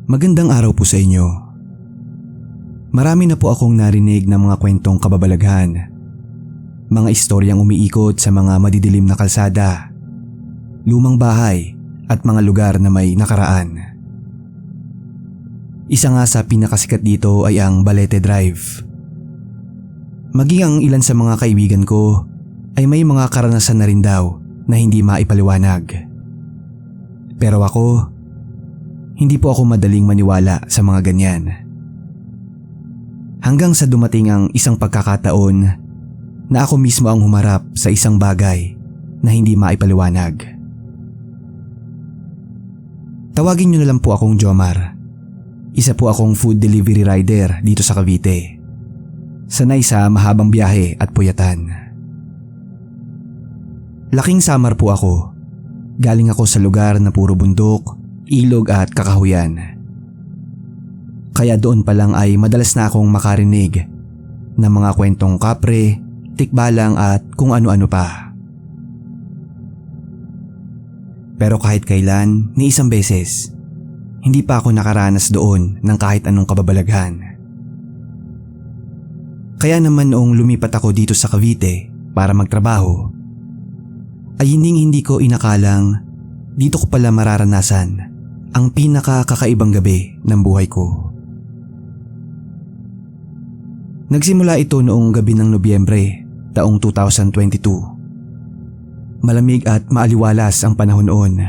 Magandang araw po sa inyo. Marami na po akong narinig ng mga kwentong kababalaghan. Mga istoryang umiikot sa mga madidilim na kalsada, lumang bahay at mga lugar na may nakaraan. Isa nga sa pinakasikat dito ay ang Balete Drive. Maging ang ilan sa mga kaibigan ko ay may mga karanasan na rin daw na hindi maipaliwanag. Pero ako, hindi po ako madaling maniwala sa mga ganyan. Hanggang sa dumating ang isang pagkakataon na ako mismo ang humarap sa isang bagay na hindi maipaliwanag. Tawagin niyo na lang po akong Jomar. Isa po akong food delivery rider dito sa Cavite. Sanay sa mahabang biyahe at puyatan. Laking samar po ako. Galing ako sa lugar na puro bundok, ilog at kakahuyan. Kaya doon pa lang ay madalas na akong makarinig ng mga kwentong kapre, tikbalang at kung ano-ano pa. Pero kahit kailan, ni isang beses, hindi pa ako nakaranas doon ng kahit anong kababalaghan. Kaya naman noong lumipat ako dito sa Cavite para magtrabaho, ay hindi ko inakalang dito ko pala mararanasan ang pinakakakaibang gabi ng buhay ko. Nagsimula ito noong gabi ng Nobyembre, taong 2022. Malamig at maaliwalas ang panahon noon.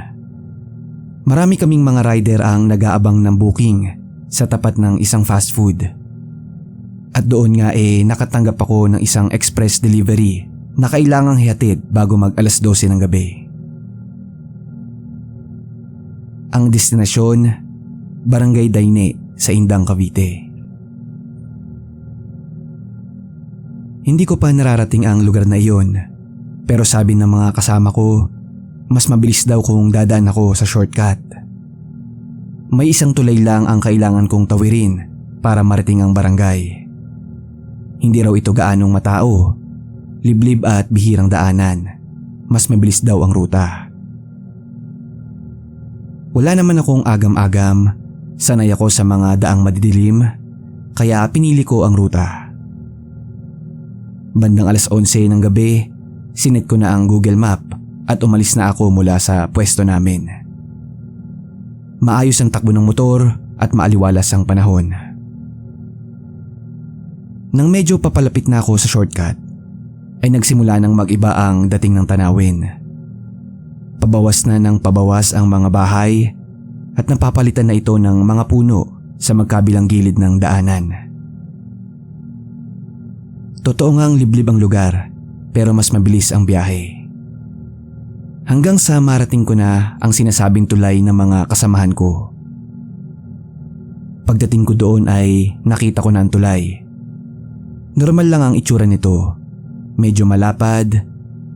Marami kaming mga rider ang nag-aabang ng booking sa tapat ng isang fast food. At doon nga nakatanggap ako ng isang express delivery na kailangang hihatid bago mag alas 12 ng gabi. Ang destinasyon, Barangay Daine sa Indang, Cavite. Hindi ko pa nararating ang lugar na iyon, pero sabi ng mga kasama ko, mas mabilis daw kung dadaan ako sa shortcut. May isang tulay lang ang kailangan kong tawirin para marating ang barangay. Hindi raw ito gaanong matao, liblib at bihirang daanan. Mas mabilis daw ang ruta. Wala naman akong agam-agam, sanay ako sa mga daang madidilim, kaya pinili ko ang ruta. Bandang alas 11 ng gabi, sinet ko na ang Google Map at umalis na ako mula sa pwesto namin. Maayos ang takbo ng motor at maaliwalas ang panahon. Nang medyo papalapit na ako sa shortcut, ay nagsimula ng mag-iba ang dating ng tanawin. Pabawas na ng pabawas ang mga bahay at napapalitan na ito ng mga puno sa magkabilang gilid ng daanan. Totoo ngang liblib ang lugar pero mas mabilis ang biyahe. Hanggang sa marating ko na ang sinasabing tulay ng mga kasamahan ko. Pagdating ko doon ay nakita ko na ang tulay. Normal lang ang itsura nito. Medyo malapad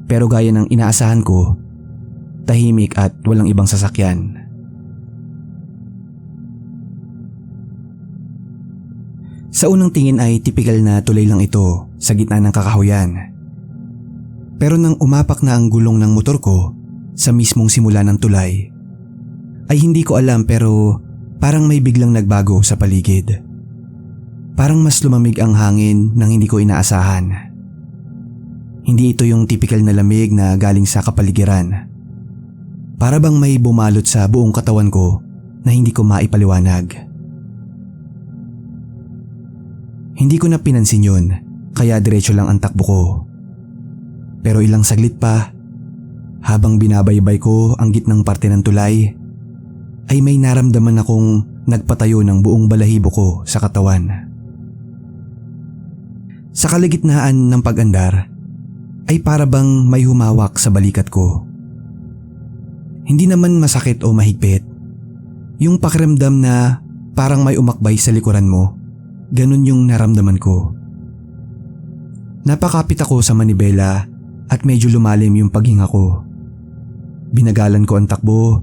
pero gaya ng inaasahan ko, tahimik at walang ibang sasakyan. Sa unang tingin ay tipikal na tulay lang ito sa gitna ng kakahuyan. Pero nang umapak na ang gulong ng motor ko sa mismong simula ng tulay, ay hindi ko alam pero parang may biglang nagbago sa paligid. Parang mas lumamig ang hangin nang hindi ko inaasahan. Hindi ito yung tipikal na lamig na galing sa kapaligiran. Para bang may bumalot sa buong katawan ko na hindi ko maipaliwanag. Hindi ko na pinansin yun, kaya diretso lang ang takbo ko. Pero ilang saglit pa, habang binabaybay ko ang gitnang parte ng tulay, ay may naramdaman akong nagpatayo ng buong balahibo ko sa katawan. Sa kalagitnaan ng pag-andar, ay para bang may humawak sa balikat ko. Hindi naman masakit o mahigpit. Yung pakiramdam na parang may umakbay sa likuran mo, ganun yung naramdaman ko. Napakapit ako sa manibela at medyo lumalim yung paghinga ko. Binagalan ko ang takbo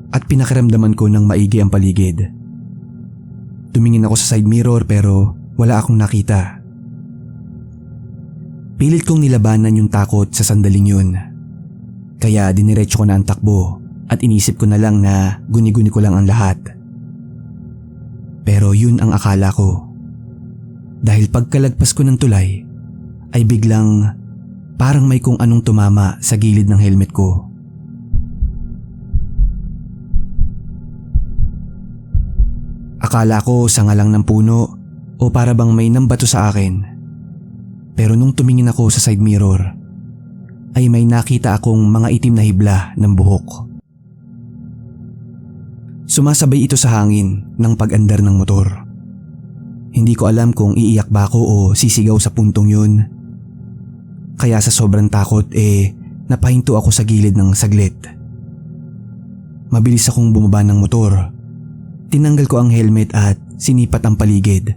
at pinakiramdaman ko ng maigi ang paligid. Tumingin ako sa side mirror pero wala akong nakita. Pilit kong nilabanan yung takot sa sandaling yun. Kaya diniretso ko na ang takbo at inisip ko na lang na guni-guni ko lang ang lahat. Pero yun ang akala ko. Dahil pagkalagpas ko ng tulay ay biglang parang may kung anong tumama sa gilid ng helmet ko. Akala ko sanga lang ng puno o para bang may nambato sa akin. Pero nung tumingin ako sa side mirror ay may nakita akong mga itim na hibla ng buhok. Sumasabay ito sa hangin ng pag-andar ng motor. Hindi ko alam kung iiyak ba ako o sisigaw sa puntong yun. Kaya sa sobrang takot napahinto ako sa gilid ng saglit. Mabilis akong bumaba ng motor. Tinanggal ko ang helmet at sinipat ang paligid.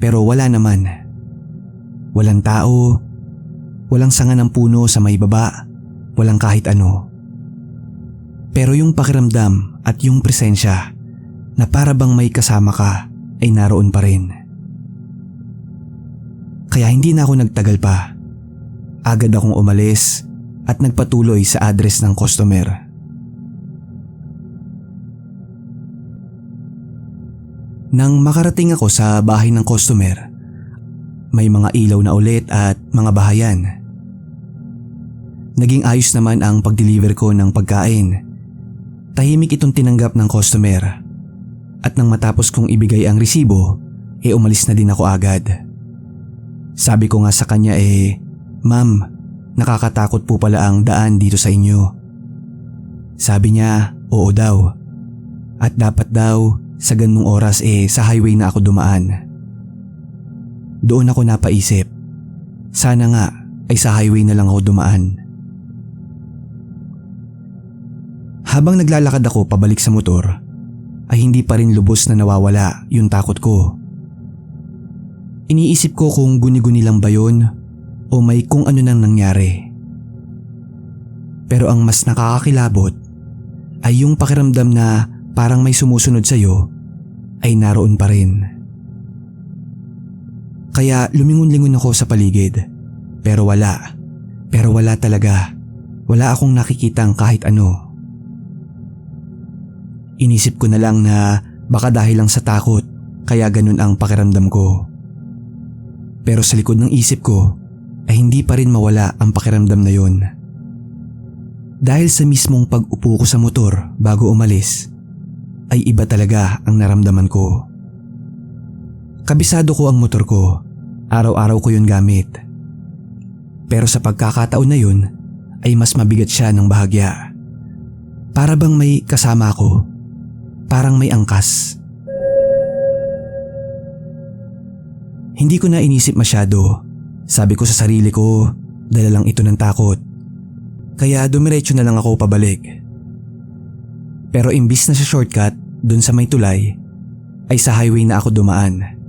Pero wala naman. Walang tao, walang sanga ng puno sa may baba, walang kahit ano. Pero yung pakiramdam at yung presensya na para bang may kasama ka ay naroon pa rin. Kaya hindi na ako nagtagal pa. Agad akong umalis at nagpatuloy sa address ng customer. Nang makarating ako sa bahay ng customer, may mga ilaw na ulit at mga bahayan. Naging ayos naman ang pag-deliver ko ng pagkain. Tahimik itong tinanggap ng customer. At nang matapos kong ibigay ang resibo, umalis na din ako agad. Sabi ko nga sa kanya "Ma'am, nakakatakot po pala ang daan dito sa inyo." Sabi niya, oo daw. At dapat daw sa ganung oras sa highway na ako dumaan. Doon ako napaisip, sana nga ay sa highway na lang ako dumaan. Habang naglalakad ako pabalik sa motor, ay hindi pa rin lubos na nawawala yung takot ko. Iniisip ko kung guni-guni lang ba yun o may kung ano nang nangyari. Pero ang mas nakakakilabot ay yung pakiramdam na parang may sumusunod sa'yo ay naroon pa rin. Kaya lumingon-lingon ako sa paligid. Pero wala talaga. Wala akong nakikitang kahit ano. Inisip ko na lang na baka dahil lang sa takot kaya ganun ang pakiramdam ko. Pero sa likod ng isip ko ay hindi pa rin mawala ang pakiramdam na yun. Dahil sa mismong pag-upo ko sa motor bago umalis, ay iba talaga ang naramdaman ko. Kabisado ko ang motor ko, araw-araw ko yun gamit. Pero sa pagkakataon na yun ay mas mabigat siya ng bahagya. Para bang may kasama ako, parang may angkas. Hindi ko na inisip masyado. Sabi ko sa sarili ko, dala lang ito ng takot. Kaya dumiretso na lang ako pabalik. Pero imbis na sa shortcut dun sa may tulay, ay sa highway na ako dumaan.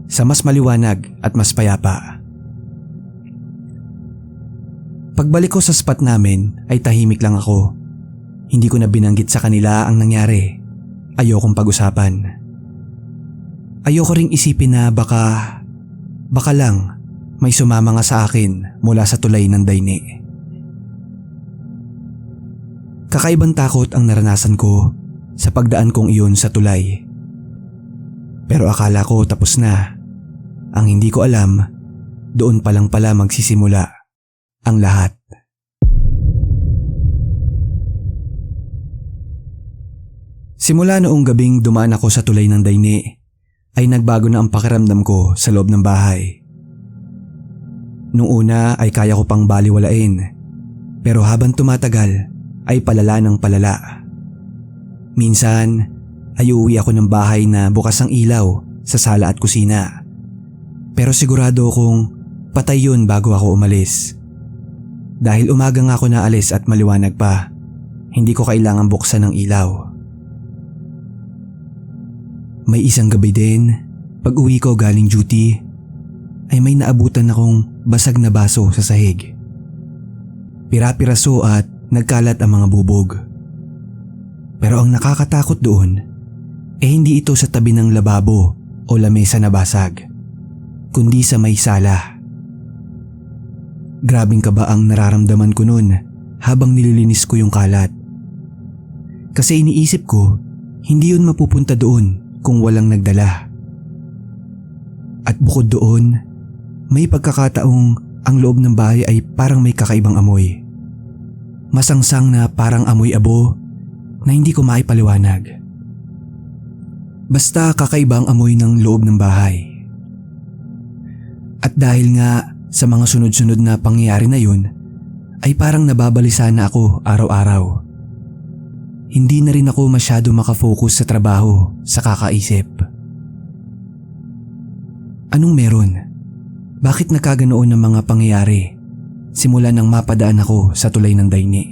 Sa mas maliwanag at mas payapa. Pagbalik ko sa spot namin ay tahimik lang ako. Hindi ko na binanggit sa kanila ang nangyari. Ayokong pag-usapan. Ayoko ring isipin na baka lang may sumama nga sa akin mula sa tulay ng Daine. Kakaibang takot ang naranasan ko sa pagdaan kong iyon sa tulay. Pero akala ko tapos na. Ang hindi ko alam, doon pa lang pala magsisimula ang lahat. Simula noong gabing dumaan ako sa tulay ng Daine, ay nagbago na ang pakiramdam ko sa loob ng bahay. Nung una ay kaya ko pang baliwalain, pero habang tumatagal ay palala ng palala. Minsan ay uuwi ako ng bahay na bukas ang ilaw sa sala at kusina. Pero sigurado kong patay yun bago ako umalis. Dahil umaga nga ako naalis at maliwanag pa, hindi ko kailangan buksan ng ilaw. May isang gabi din, pag uwi ko galing duty, ay may naabutan akong basag na baso sa sahig. Pira-piraso at nagkalat ang mga bubog. Pero ang nakakatakot doon, hindi ito sa tabi ng lababo o lamesa na basag, kundi sa may sala. Grabing kaba ang nararamdaman ko noon habang nililinis ko yung kalat. Kasi iniisip ko, hindi yun mapupunta doon kung walang nagdala. At bukod doon, may pagkakataong ang loob ng bahay ay parang may kakaibang amoy. Masangsang na parang amoy abo na hindi ko maipaliwanag. Basta kakaibang amoy ng loob ng bahay. At dahil nga sa mga sunod-sunod na pangyayari na yun, ay parang nababalisa na ako araw-araw. Hindi na rin ako masyado makafocus sa trabaho, sa kakaisip. Anong meron? Bakit nakaganoon ng mga pangyayari simula nang mapadaan ako sa tulay ng Daini?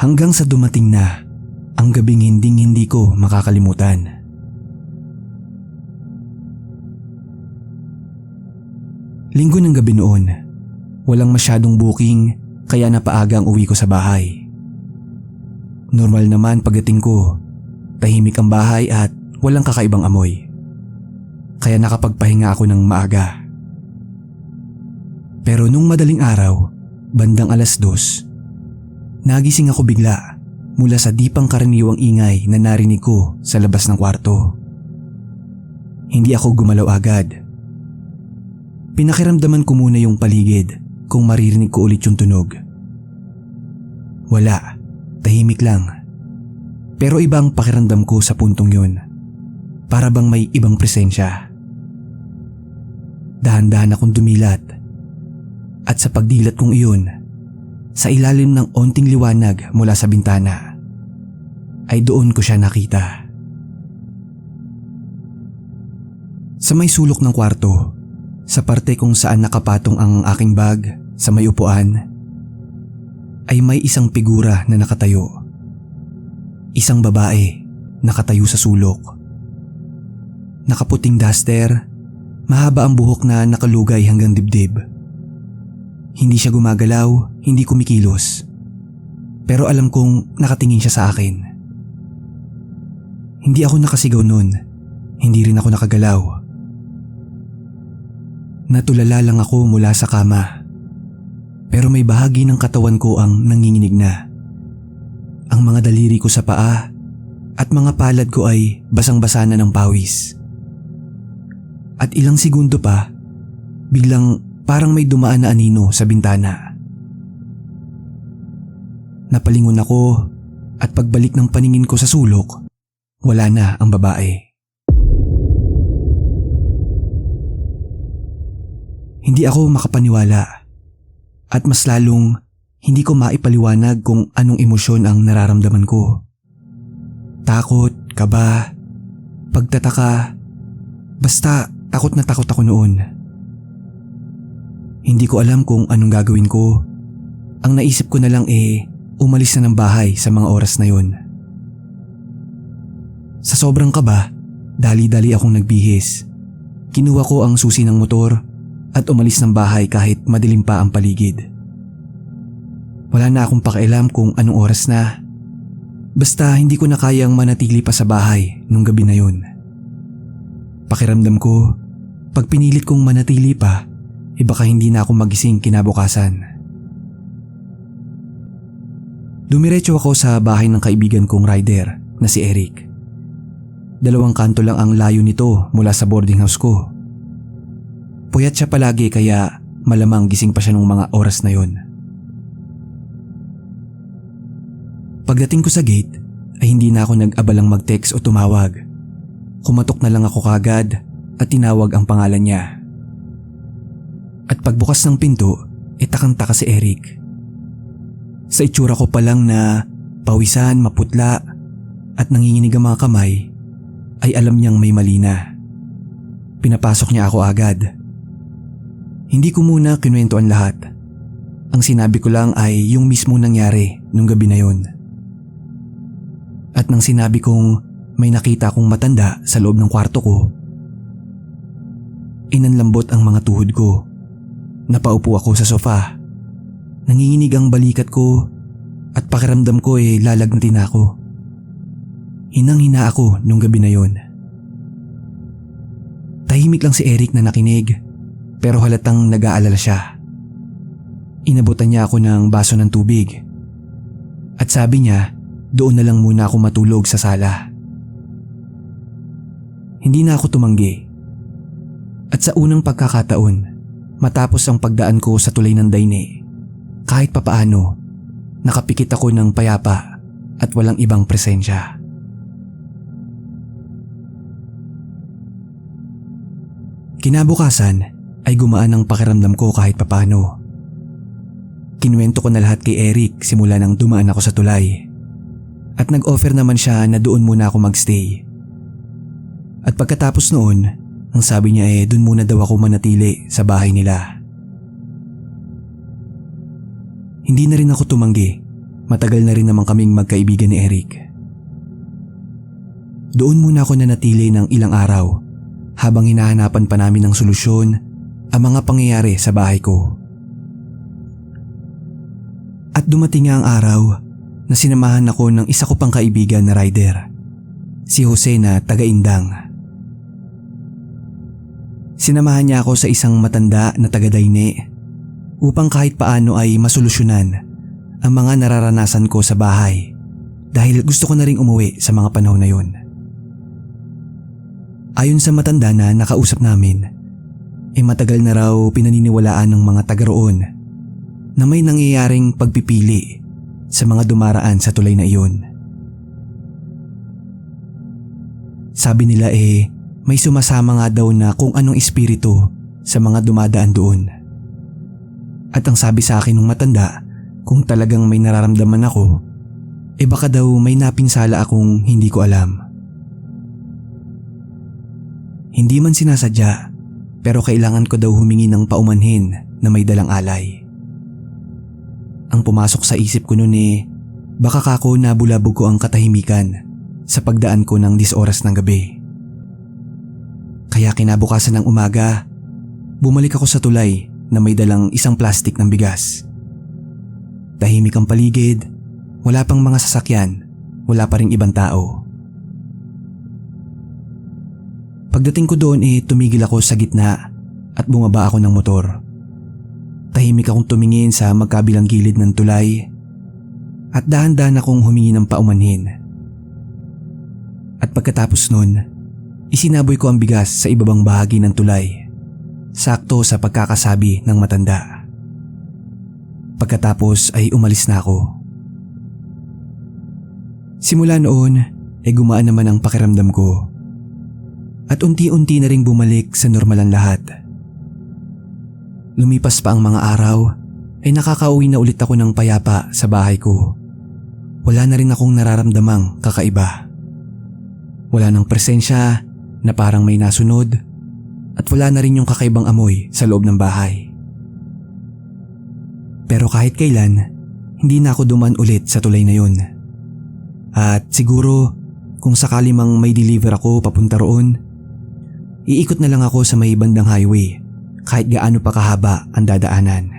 Hanggang sa dumating na ang gabing hindi ko makakalimutan. Linggo ng gabi noon, walang masyadong booking kaya napaaga ang uwi ko sa bahay. Normal naman pagdating ko, tahimik ang bahay at walang kakaibang amoy. Kaya nakapagpahinga ako ng maaga. Pero nung madaling araw, bandang 2:00, nagising ako bigla mula sa di pang karaniwang ingay na narinig ko sa labas ng kwarto. Hindi ako gumalaw agad. Pinakiramdaman ko muna yung paligid kung maririnig ko ulit yung tunog. Wala, tahimik lang. Pero iba ang pakiramdam ko sa puntong yun. Para bang may ibang presensya. Dahan-dahan akong dumilat. At sa pagdilat kong iyon, sa ilalim ng onting liwanag mula sa bintana, ay doon ko siya nakita. Sa may sulok ng kwarto, sa parte kung saan nakapatong ang aking bag sa may upuan, ay may isang figura na nakatayo. Isang babae nakatayo sa sulok. Nakaputing duster, mahaba ang buhok na nakalugay hanggang dibdib. Hindi siya gumagalaw, hindi kumikilos. Pero alam kong nakatingin siya sa akin. Hindi ako nakasigaw nun, hindi rin ako nakagalaw. Natulala lang ako mula sa kama. Pero may bahagi ng katawan ko ang nanginginig na. Ang mga daliri ko sa paa at mga palad ko ay basang-basa na ng pawis. At ilang segundo pa, biglang parang may dumaan na anino sa bintana. Napalingon ako at pagbalik ng paningin ko sa sulok, wala na ang babae. Hindi ako makapaniwala at mas lalong hindi ko maipaliwanag kung anong emosyon ang nararamdaman ko. Takot, kaba, pagtataka, basta takot na takot ako noon. Hindi ko alam kung anong gagawin ko. Ang naisip ko na lang umalis na ng bahay sa mga oras na yun. Sa sobrang kaba, dali-dali akong nagbihis. Kinuha ko ang susi ng motor at umalis ng bahay kahit madilim pa ang paligid. Wala na akong pakialam kung anong oras na. Basta hindi ko na kayang manatili pa sa bahay nung gabi na yun. Pakiramdam ko, pag pinilit kong manatili pa, baka hindi na ako magising kinabukasan. Dumiretso ako sa bahay ng kaibigan kong rider na si Eric. 2 kanto lang ang layo nito mula sa boarding house ko. Puyat siya palagi kaya malamang gising pa siya nung mga oras na yon. Pagdating ko sa gate ay hindi na ako nag-abalang mag-text o tumawag. Kumatok na lang ako kagad at tinawag ang pangalan niya. At pagbukas ng pinto, takang-taka si Eric. Sa itsura ko pa lang na pawisan, maputla at nanginginig ang mga kamay, ay alam niyang may mali na. Pinapasok niya ako agad. Hindi ko muna kinuwentuhan lahat. Ang sinabi ko lang ay yung mismong nangyari nung gabi na yon. At nang sinabi kong may nakita akong matanda sa loob ng kwarto ko, inanlambot ang mga tuhod ko. Napaupo ako sa sofa. Nanginginig ang balikat ko at pakiramdam ko lalagnatin ako. Hinang-hina ako nung gabi na yon. Tahimik lang si Eric na nakinig. Pero halatang nag-aalala siya. Inabutan niya ako ng baso ng tubig. At sabi niya, doon na lang muna ako matulog sa sala. Hindi na ako tumanggi. At sa unang pagkakataon, matapos ang pagdaan ko sa tulay ng Daine, kahit papaano, nakapikit ako ng payapa at walang ibang presensya. Kinabukasan ay gumaan ang pakiramdam ko kahit papaano. Kinuwento ko na lahat kay Eric simula nang dumaan ako sa tulay. At nag-offer naman siya na doon muna ako magstay. At pagkatapos noon, ang sabi niya doon muna daw ako manatili sa bahay nila. Hindi na rin ako tumanggi. Matagal na rin naman kaming magkaibigan ni Eric. Doon muna ako nanatili ng ilang araw habang hinahanapan pa namin ng solusyon ang mga pangyayari sa bahay ko. At dumating nga ang araw na sinamahan ako ng isa ko pang kaibigan na rider, si Jose na taga-Indang. Sinamahan niya ako sa isang matanda na taga-Daine upang kahit paano ay masolusyonan ang mga nararanasan ko sa bahay dahil gusto ko na ring umuwi sa mga panahon na yun. Ayon sa matanda na nakausap namin, matagal na raw pinaniniwalaan ng mga taga roon na may nangyayaring pagpipili sa mga dumaraan sa tulay na iyon. Sabi nila may sumasama nga daw na kung anong espiritu sa mga dumadaan doon. At ang sabi sa akin ng matanda, kung talagang may nararamdaman ako, baka daw may napinsala akong hindi ko alam. Hindi man sinasadya, pero kailangan ko daw humingi ng paumanhin na may dalang alay. Ang pumasok sa isip ko noon baka kako nabulabog ko ang katahimikan sa pagdaan ko ng 10 oras ng gabi. Kaya kinabukasan ng umaga, bumalik ako sa tulay na may dalang isang plastik ng bigas. Tahimik ang paligid, wala pang mga sasakyan, wala pa ring ibang tao. Pagdating ko doon tumigil ako sa gitna at bumaba ako ng motor. Tahimik akong tumingin sa magkabilang gilid ng tulay at dahan-dahan akong humingi ng paumanhin. At pagkatapos nun, isinaboy ko ang bigas sa ibabang bahagi ng tulay, sakto sa pagkakasabi ng matanda. Pagkatapos ay umalis na ako. Simula noon gumaan naman ang pakiramdam ko at unti-unti na ring bumalik sa normal ang lahat. Lumipas pa ang mga araw nakakauwi na ulit ako ng payapa sa bahay ko. Wala na rin akong nararamdamang kakaiba. Wala nang presensya na parang may nasunod at wala na rin yung kakaibang amoy sa loob ng bahay. Pero kahit kailan, hindi na ako dumaan ulit sa tulay na yun. At siguro kung sakali mang may deliver ako papunta roon, iikot na lang ako sa may bandang highway kahit gaano pa kahaba ang dadaanan.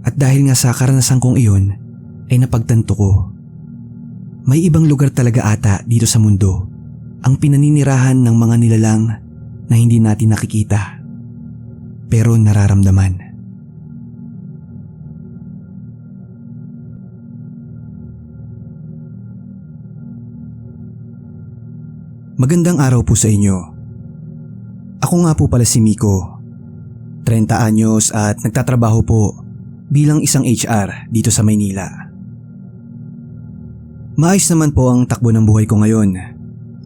At dahil nga sa karanasan kong iyon ay napagtanto ko, may ibang lugar talaga ata dito sa mundo ang pinaninirahan ng mga nilalang na hindi natin nakikita pero nararamdaman. Magandang araw po sa inyo. Ako nga po pala si Miko, 30 anyos at nagtatrabaho po bilang isang HR dito sa Maynila. Maayos naman po ang takbo ng buhay ko ngayon.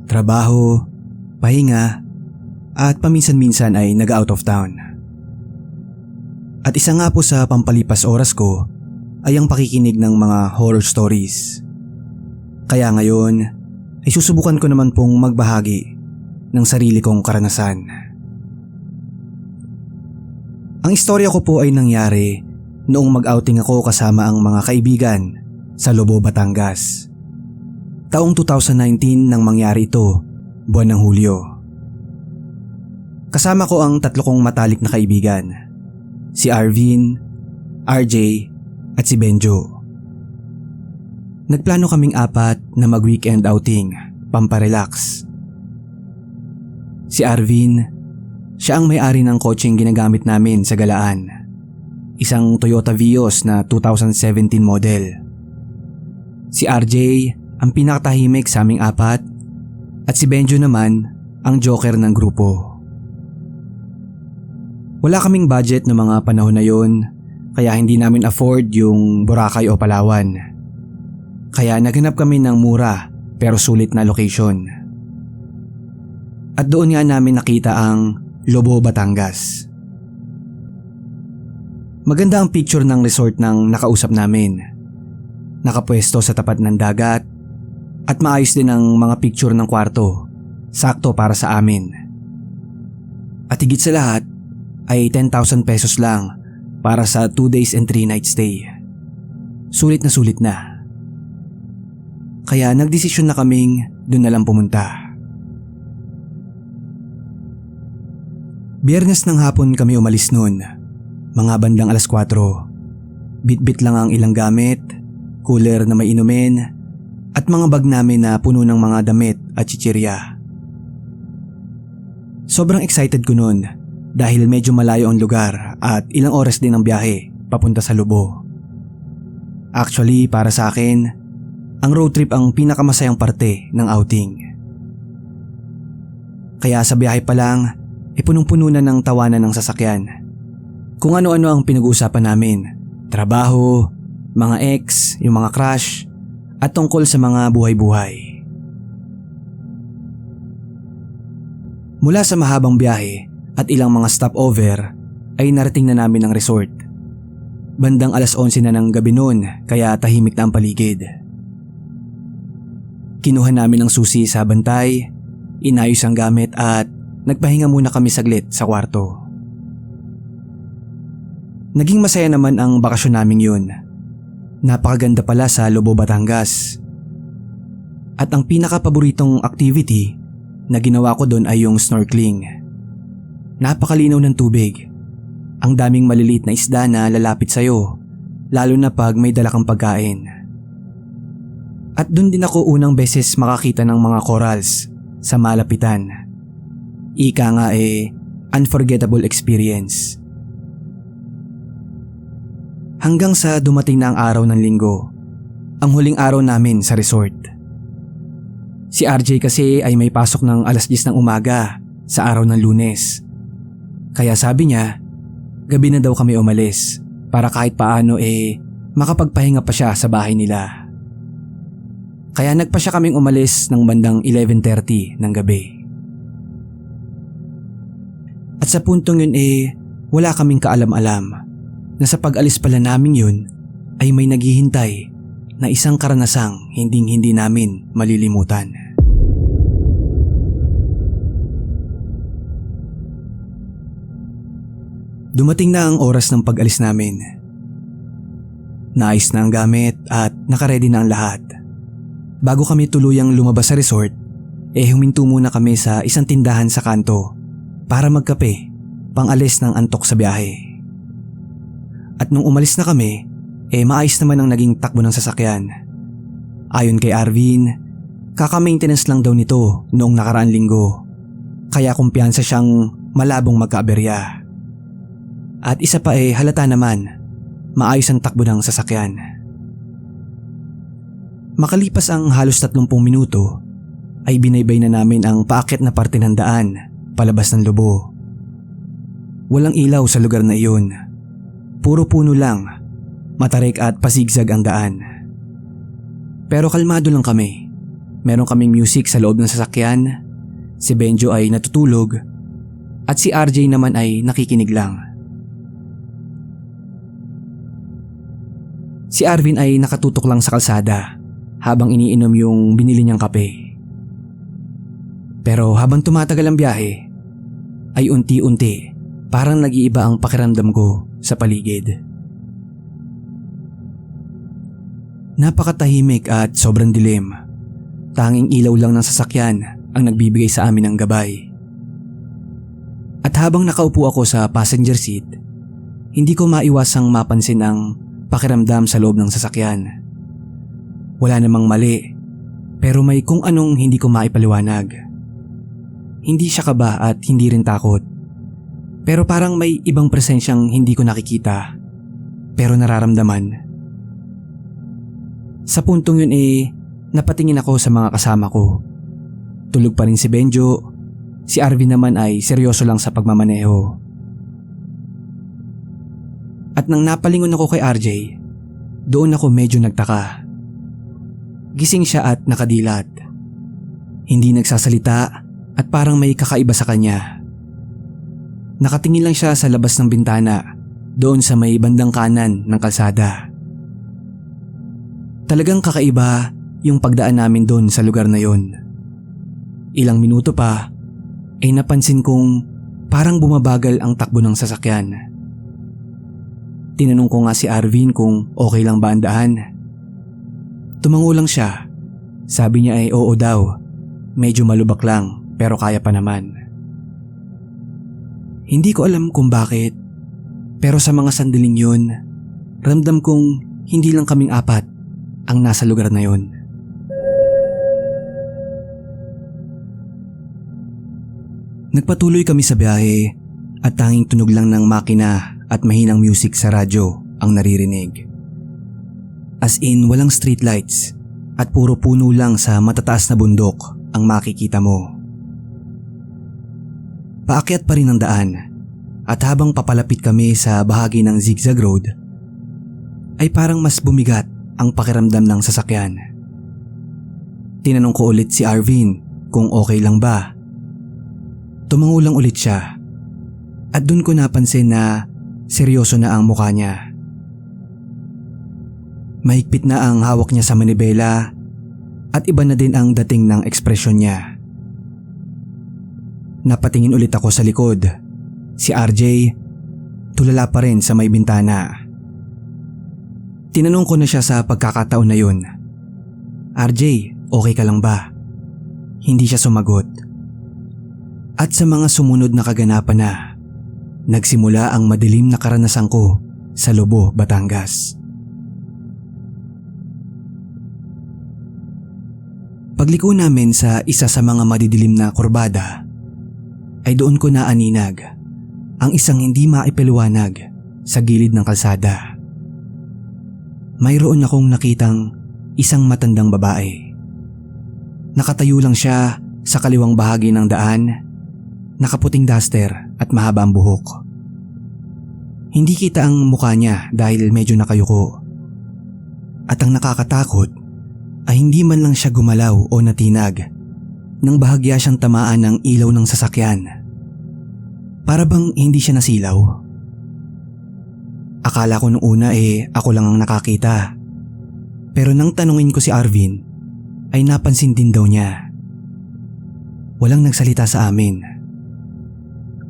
Trabaho, pahinga, at paminsan-minsan ay nag-out of town. At isa nga po sa pampalipas oras ko ay ang pakikinig ng mga horror stories. Kaya ngayon ay susubukan ko naman pong magbahagi ng sarili kong karanasan. Ang istorya ko po ay nangyari noong mag-outing ako kasama ang mga kaibigan sa Lobo, Batangas. Taong 2019 nang mangyari ito, buwan ng Hulyo. Kasama ko ang 3 kong matalik na kaibigan, si Arvin, RJ at si Benjo. Nagplano kaming 4 na mag-weekend outing, pamparelax. Si Arvin, siya ang may-ari ng kotseng ginagamit namin sa galaan. Isang Toyota Vios na 2017 model. Si RJ, ang pinakatahimik sa aming 4, At si Benjo naman ang joker ng grupo. Wala kaming budget ng mga panahon na yon, kaya hindi namin afford yung Boracay o Palawan. Kaya naghanap kami ng mura pero sulit na location. At doon nga namin nakita ang Lobo, Batangas. Maganda ang picture ng resort ng nakausap namin. Nakapwesto sa tapat ng dagat at maayos din ang mga picture ng kwarto, sakto para sa amin. At higit sa lahat ay 10,000 pesos lang para sa 2 days and 3 nights stay. Sulit na. Kaya nagdesisyon na kaming doon na lang pumunta. Biyernes ng hapon kami umalis noon, mga bandang 4:00. Bit-bit lang ang ilang gamit, cooler na may inumin, at mga bag namin na puno ng mga damit at chichirya. Sobrang excited ko noon dahil medyo malayo ang lugar at ilang oras din ang biyahe papunta sa Lobo. Actually, para sa akin, ang road trip ang pinakamasayang parte ng outing. Kaya sa biyahe pa lang, punong-puno na ng tawanan ng sasakyan. Kung ano-ano ang pinag-uusapan namin, trabaho, mga ex, yung mga crush, at tungkol sa mga buhay-buhay. Mula sa mahabang biyahe at ilang mga stopover ay narating na namin ang resort. Bandang 11:00 na ng gabi noon kaya tahimik na ang paligid. Kinuha namin ang susi sa bantay, inayos ang gamit at nagpahinga muna kami saglit sa kwarto. Naging masaya naman ang bakasyon naming yun. Napakaganda pala sa Lobo, Batangas. At ang pinaka-paboritong activity na ginawa ko doon ay yung snorkeling. Napakalinaw ng tubig. Ang daming maliliit na isda na lalapit sa'yo, lalo na pag may dala kang pagkain. At doon din ako unang beses makakita ng mga corals sa malapitan. Ika nga unforgettable experience. Hanggang sa dumating na ang araw ng linggo, ang huling araw namin sa resort. Si RJ kasi ay may pasok ng 10:00 ng umaga sa araw ng Lunes. Kaya sabi niya, gabi na daw kami umalis para kahit paano makapagpahinga pa siya sa bahay nila. Kaya nagpa siya kaming umalis ng bandang 11:30 ng gabi. At sa puntong yun wala kaming kaalam-alam na sa pag-alis pala namin yun ay may naghihintay na isang karanasang hindi namin malilimutan. Dumating na ang oras ng pag-alis namin. Naayos na ang gamit at nakaredy na ang lahat. Bago kami tuluyang lumabas sa resort, huminto muna kami sa isang tindahan sa kanto para magkape, pang-alis ng antok sa biyahe. At nung umalis na kami, maayos naman ang naging takbo ng sasakyan. Ayon kay Arvin, kaka-maintenance lang daw nito noong nakaraang linggo. Kaya kumpiyansa siyang malabong magkaaberya. At isa pa halata naman, maayos ang takbo ng sasakyan. Makalipas ang halos 30 minuto, ay binaybay na namin ang paakyat na parte ng daan palabas ng Lobo. Walang ilaw sa lugar na iyon. Puro puno lang, matarik at pasigzag ang daan. Pero kalmado lang kami. Meron kaming music sa loob ng sasakyan, si Benjo ay natutulog, at si RJ naman ay nakikinig lang. Si Arvin ay nakatutok lang sa kalsada habang iniinom yung binili niyang kape. Pero habang tumatagal ang biyahe, ay unti-unti parang nag-iiba ang pakiramdam ko sa paligid. Napakatahimik at sobrang dilim. Tanging ilaw lang ng sasakyan ang nagbibigay sa amin ng gabay. At habang nakaupo ako sa passenger seat, hindi ko maiwasang mapansin ang pakiramdam sa loob ng sasakyan. Wala namang mali, pero may kung anong hindi ko maipaliwanag. Hindi siya kaba at hindi rin takot. Pero parang may ibang presensyang hindi ko nakikita, pero nararamdaman. Sa puntong yun napatingin ako sa mga kasama ko. Tulog pa rin si Benjo. Si Arvin naman ay seryoso lang sa pagmamaneho. At nang napalingon ako kay RJ, doon ako medyo nagtaka. Gising siya at nakadilat. Hindi nagsasalita at parang may kakaiba sa kanya. Nakatingin lang siya sa labas ng bintana, doon sa may bandang kanan ng kalsada. Talagang kakaiba yung pagdaan namin doon sa lugar na yon. Ilang minuto pa ay napansin kong parang bumabagal ang takbo ng sasakyan. Tinanong ko nga si Arvin kung okay lang ba ang daan. Tumango lang siya. Sabi niya ay oo daw. Medyo malubak lang pero kaya pa naman. Hindi ko alam kung bakit, pero sa mga sandaling yun, ramdam kong hindi lang kaming apat ang nasa lugar na yon. Nagpatuloy kami sa biyahe at tanging tunog lang ng makina at mahinang music sa radyo ang naririnig. As in walang streetlights at puro puno lang sa matataas na bundok ang makikita mo. Paakyat pa rin ang daan at habang papalapit kami sa bahagi ng zigzag road ay parang mas bumigat ang pakiramdam ng sasakyan. Tinanong ko ulit si Arvin kung okay lang ba. Tumango lang ulit siya at dun ko napansin na seryoso na ang mukha niya. Mahigpit na ang hawak niya sa manibela at iba na din ang dating ng ekspresyon niya. Napatingin ulit ako sa likod. Si RJ, tulala pa rin sa may bintana. Tinanong ko na siya sa pagkakataon na yun. RJ, okay ka lang ba? Hindi siya sumagot. At sa mga sumunod na kaganapan na, nagsimula ang madilim na karanasan ko sa Lobo, Batangas. Pagliko namin sa isa sa mga madidilim na kurbada, ay doon ko naaninag ang isang hindi maipaliwanag sa gilid ng kalsada. Mayroon akong nakitang isang matandang babae. Nakatayo lang siya sa kaliwang bahagi ng daan, nakaputing duster at mahaba ang buhok. Hindi kita ang mukha niya dahil medyo nakayuko. At ang nakakatakot ay hindi man lang siya gumalaw o natinag nang bahagya siyang tamaan ng ilaw ng sasakyan. Para bang hindi siya nasilaw. Akala ko nung una ako lang ang nakakita. Pero nang tanungin ko si Arvin ay napansin din daw niya. Walang nagsalita sa amin.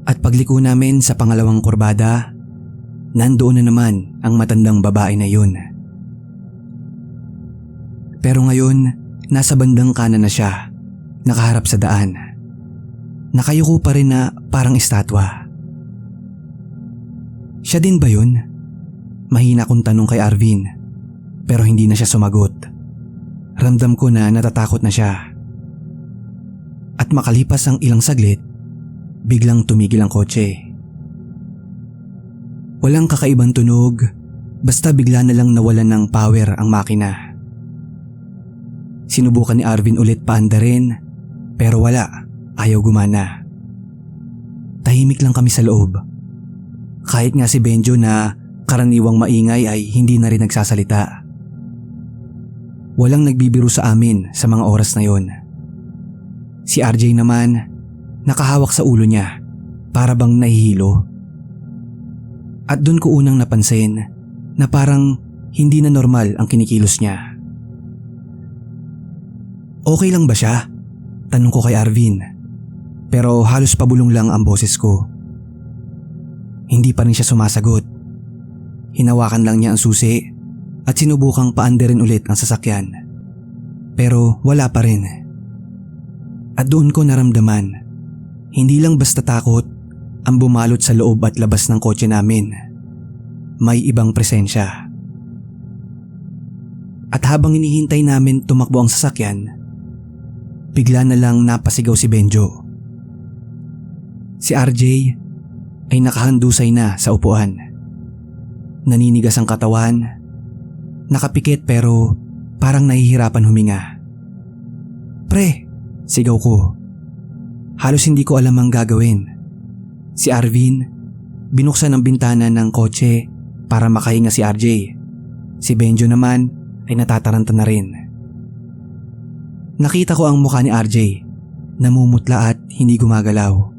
At pagliko namin sa pangalawang kurbada, nandoon na naman ang matandang babae na yun. Pero ngayon, nasa bandang kanan na siya, nakaharap sa daan. Nakayuko pa rin na parang estatwa. Siya din ba yun? Mahina kong tanong kay Arvin, pero hindi na siya sumagot. Ramdam ko na natatakot na siya. At makalipas ang ilang saglit, biglang tumigil ang kotse. Walang kakaibang tunog, basta bigla na lang nawalan ng power ang makina. Sinubukan ni Arvin ulit paandarin, pero wala, ayaw gumana. Tahimik lang kami sa loob. Kahit nga si Benjo na karaniwang maingay ay hindi na rin nagsasalita. Walang nagbibiro sa amin sa mga oras na yon. Si RJ naman, nakahawak sa ulo niya, para bang nahihilo. At doon ko unang napansin na parang hindi na normal ang kinikilos niya. Okay lang ba siya? Tanong ko kay Arvin. Pero halos pabulong lang ang boses ko. Hindi pa rin siya sumasagot. Hinawakan lang niya ang susi at sinubukang paandarin ulit ang sasakyan. Pero wala pa rin. At doon ko naramdaman, hindi lang basta takot ang bumalot sa loob at labas ng kotse namin. May ibang presensya. At habang hinihintay namin tumakbo ang sasakyan, bigla na lang napasigaw si Benjo. Si RJ ay nakahandusay na sa upuan. Naninigas ang katawan, nakapikit pero parang nahihirapan huminga. "Pre, Sigaw ko. Halos hindi ko alam ang gagawin. Si Arvin, binuksan ang bintana ng kotse para makahinga si RJ. Si Benjo naman ay natataranta na rin. Nakita ko ang mukha ni RJ, namumutla at hindi gumagalaw.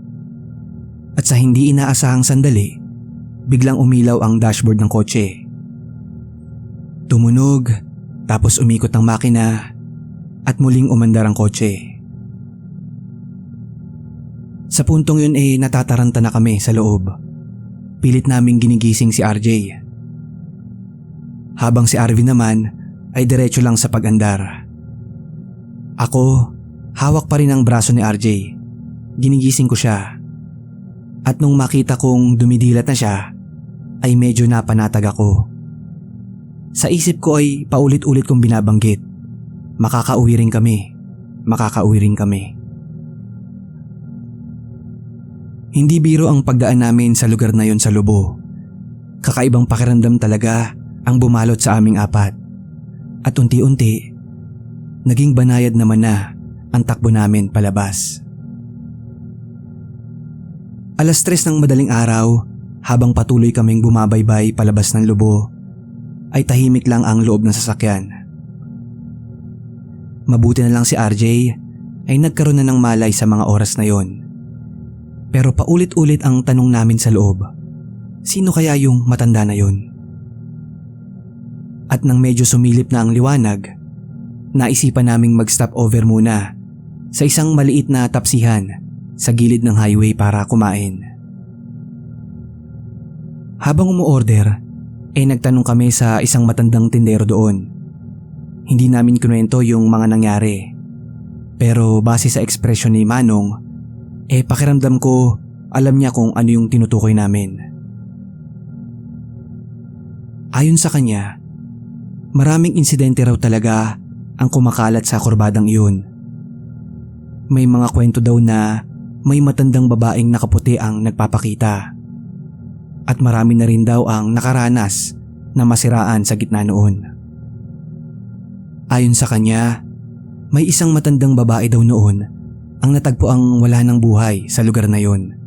At sa hindi inaasahang sandali, biglang umilaw ang dashboard ng kotse. Tumunog, tapos umikot ang makina at muling umandar ang kotse. Sa puntong yun natataranta na kami sa loob. Pilit naming ginigising si RJ. Habang si Arvin naman ay diretso lang sa pag-andar. Ako, hawak pa rin ang braso ni RJ. Ginigising ko siya. At nung makita kong dumidilat na siya, ay medyo napanatag ako. Sa isip ko ay paulit-ulit kong binabanggit. Makakauwi rin kami. Makakauwi rin kami. Hindi biro ang pagdaan namin sa lugar na yon sa Lobo. Kakaibang pakiramdam talaga ang bumalot sa aming apat. At unti-unti, naging banayad naman na ang takbo namin palabas. 3:00 ng madaling araw, habang patuloy kaming bumabaybay palabas ng Lobo, ay tahimik lang ang loob ng sasakyan. Mabuti na lang si RJ ay nagkaroon na ng malay sa mga oras na yon. Pero paulit-ulit ang tanong namin sa loob, sino kaya yung matanda na yon? At nang medyo sumilip na ang liwanag, naisipan naming mag-stop over muna sa isang maliit na tapsihan sa gilid ng highway para kumain. Habang umuorder, nagtanong kami sa isang matandang tindero doon. Hindi namin kinuwento yung mga nangyari. Pero base sa ekspresyon ni Manong, pakiramdam ko alam niya kung ano yung tinutukoy namin. Ayon sa kanya, maraming insidente raw talaga ang kumakalat sa kurbadang iyon. May mga kwento daw na may matandang babaeng nakaputi ang nagpapakita. At marami na rin daw ang nakaranas na masiraan sa gitna noon. Ayon sa kanya, may isang matandang babae daw noon ang natagpo ang wala ng buhay sa lugar na yon.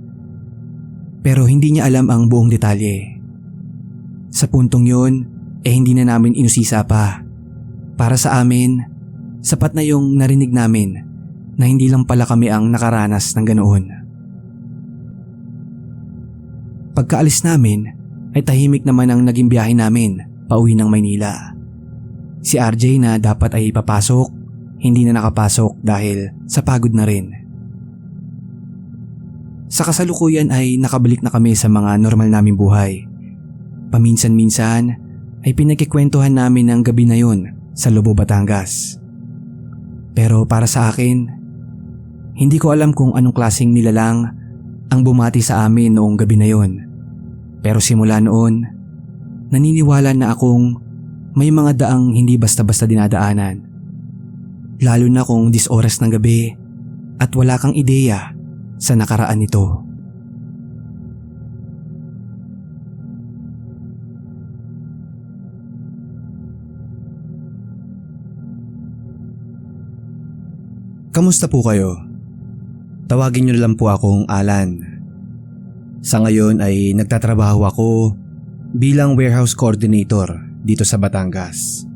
Pero hindi niya alam ang buong detalye. Sa puntong yon, hindi na namin inusisa pa. Para sa amin, sapat na yung narinig namin na hindi lang pala kami ang nakaranas ng ganoon. Pagkaalis namin, ay tahimik naman ang naging biyahe namin pauwi ng Maynila. Si RJ na dapat ay papasok, hindi na nakapasok dahil sa pagod na rin. Sa kasalukuyan ay nakabalik na kami sa mga normal naming buhay. Paminsan-minsan ay pinagkikwentuhan namin ang gabi na yon sa Lobo, Batangas. Pero para sa akin, hindi ko alam kung anong klaseng nilalang ang bumati sa amin noong gabi na yon. Pero simula noon, naniniwala na akong may mga daang hindi basta-basta dinadaanan. Lalo na kung 10 oras ng gabi at wala kang ideya sa nakaraan nito. Kamusta po kayo? Tawagin niyo lang po akong Alan. Sa ngayon ay nagtatrabaho ako bilang warehouse coordinator dito sa Batangas.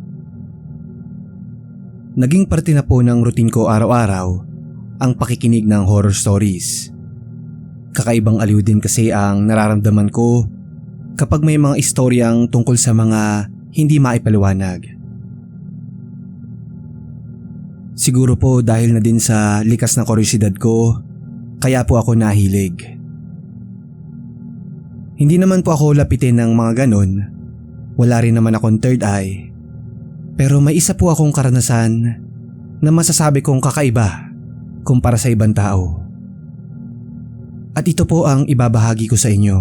Naging parte na po ng routine ko araw-araw ang pakikinig ng horror stories. Kakaibang aliw din kasi ang nararamdaman ko kapag may mga istoryang tungkol sa mga hindi maipaliwanag. Siguro po dahil na din sa likas na kuryosidad ko, kaya po ako nahilig. Hindi naman po ako lapitin ng mga ganon, wala rin naman akong third eye. Pero may isa po akong karanasan na masasabi kong kakaiba kumpara sa ibang tao. At ito po ang ibabahagi ko sa inyo.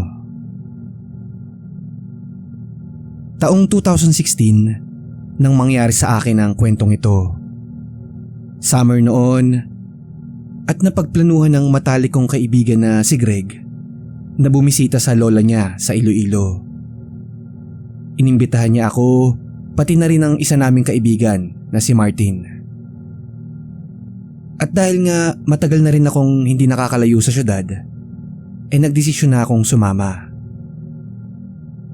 Taong 2016 nang mangyari sa akin ang kwentong ito. Summer noon at napagplanuhan ng matalik kong kaibigan na si Greg na bumisita sa lola niya sa Iloilo. Inimbitahan niya ako, pati na rin ang isa naming kaibigan na si Martin. At dahil nga matagal na rin akong hindi nakakalayo sa syudad, nagdesisyon na akong sumama.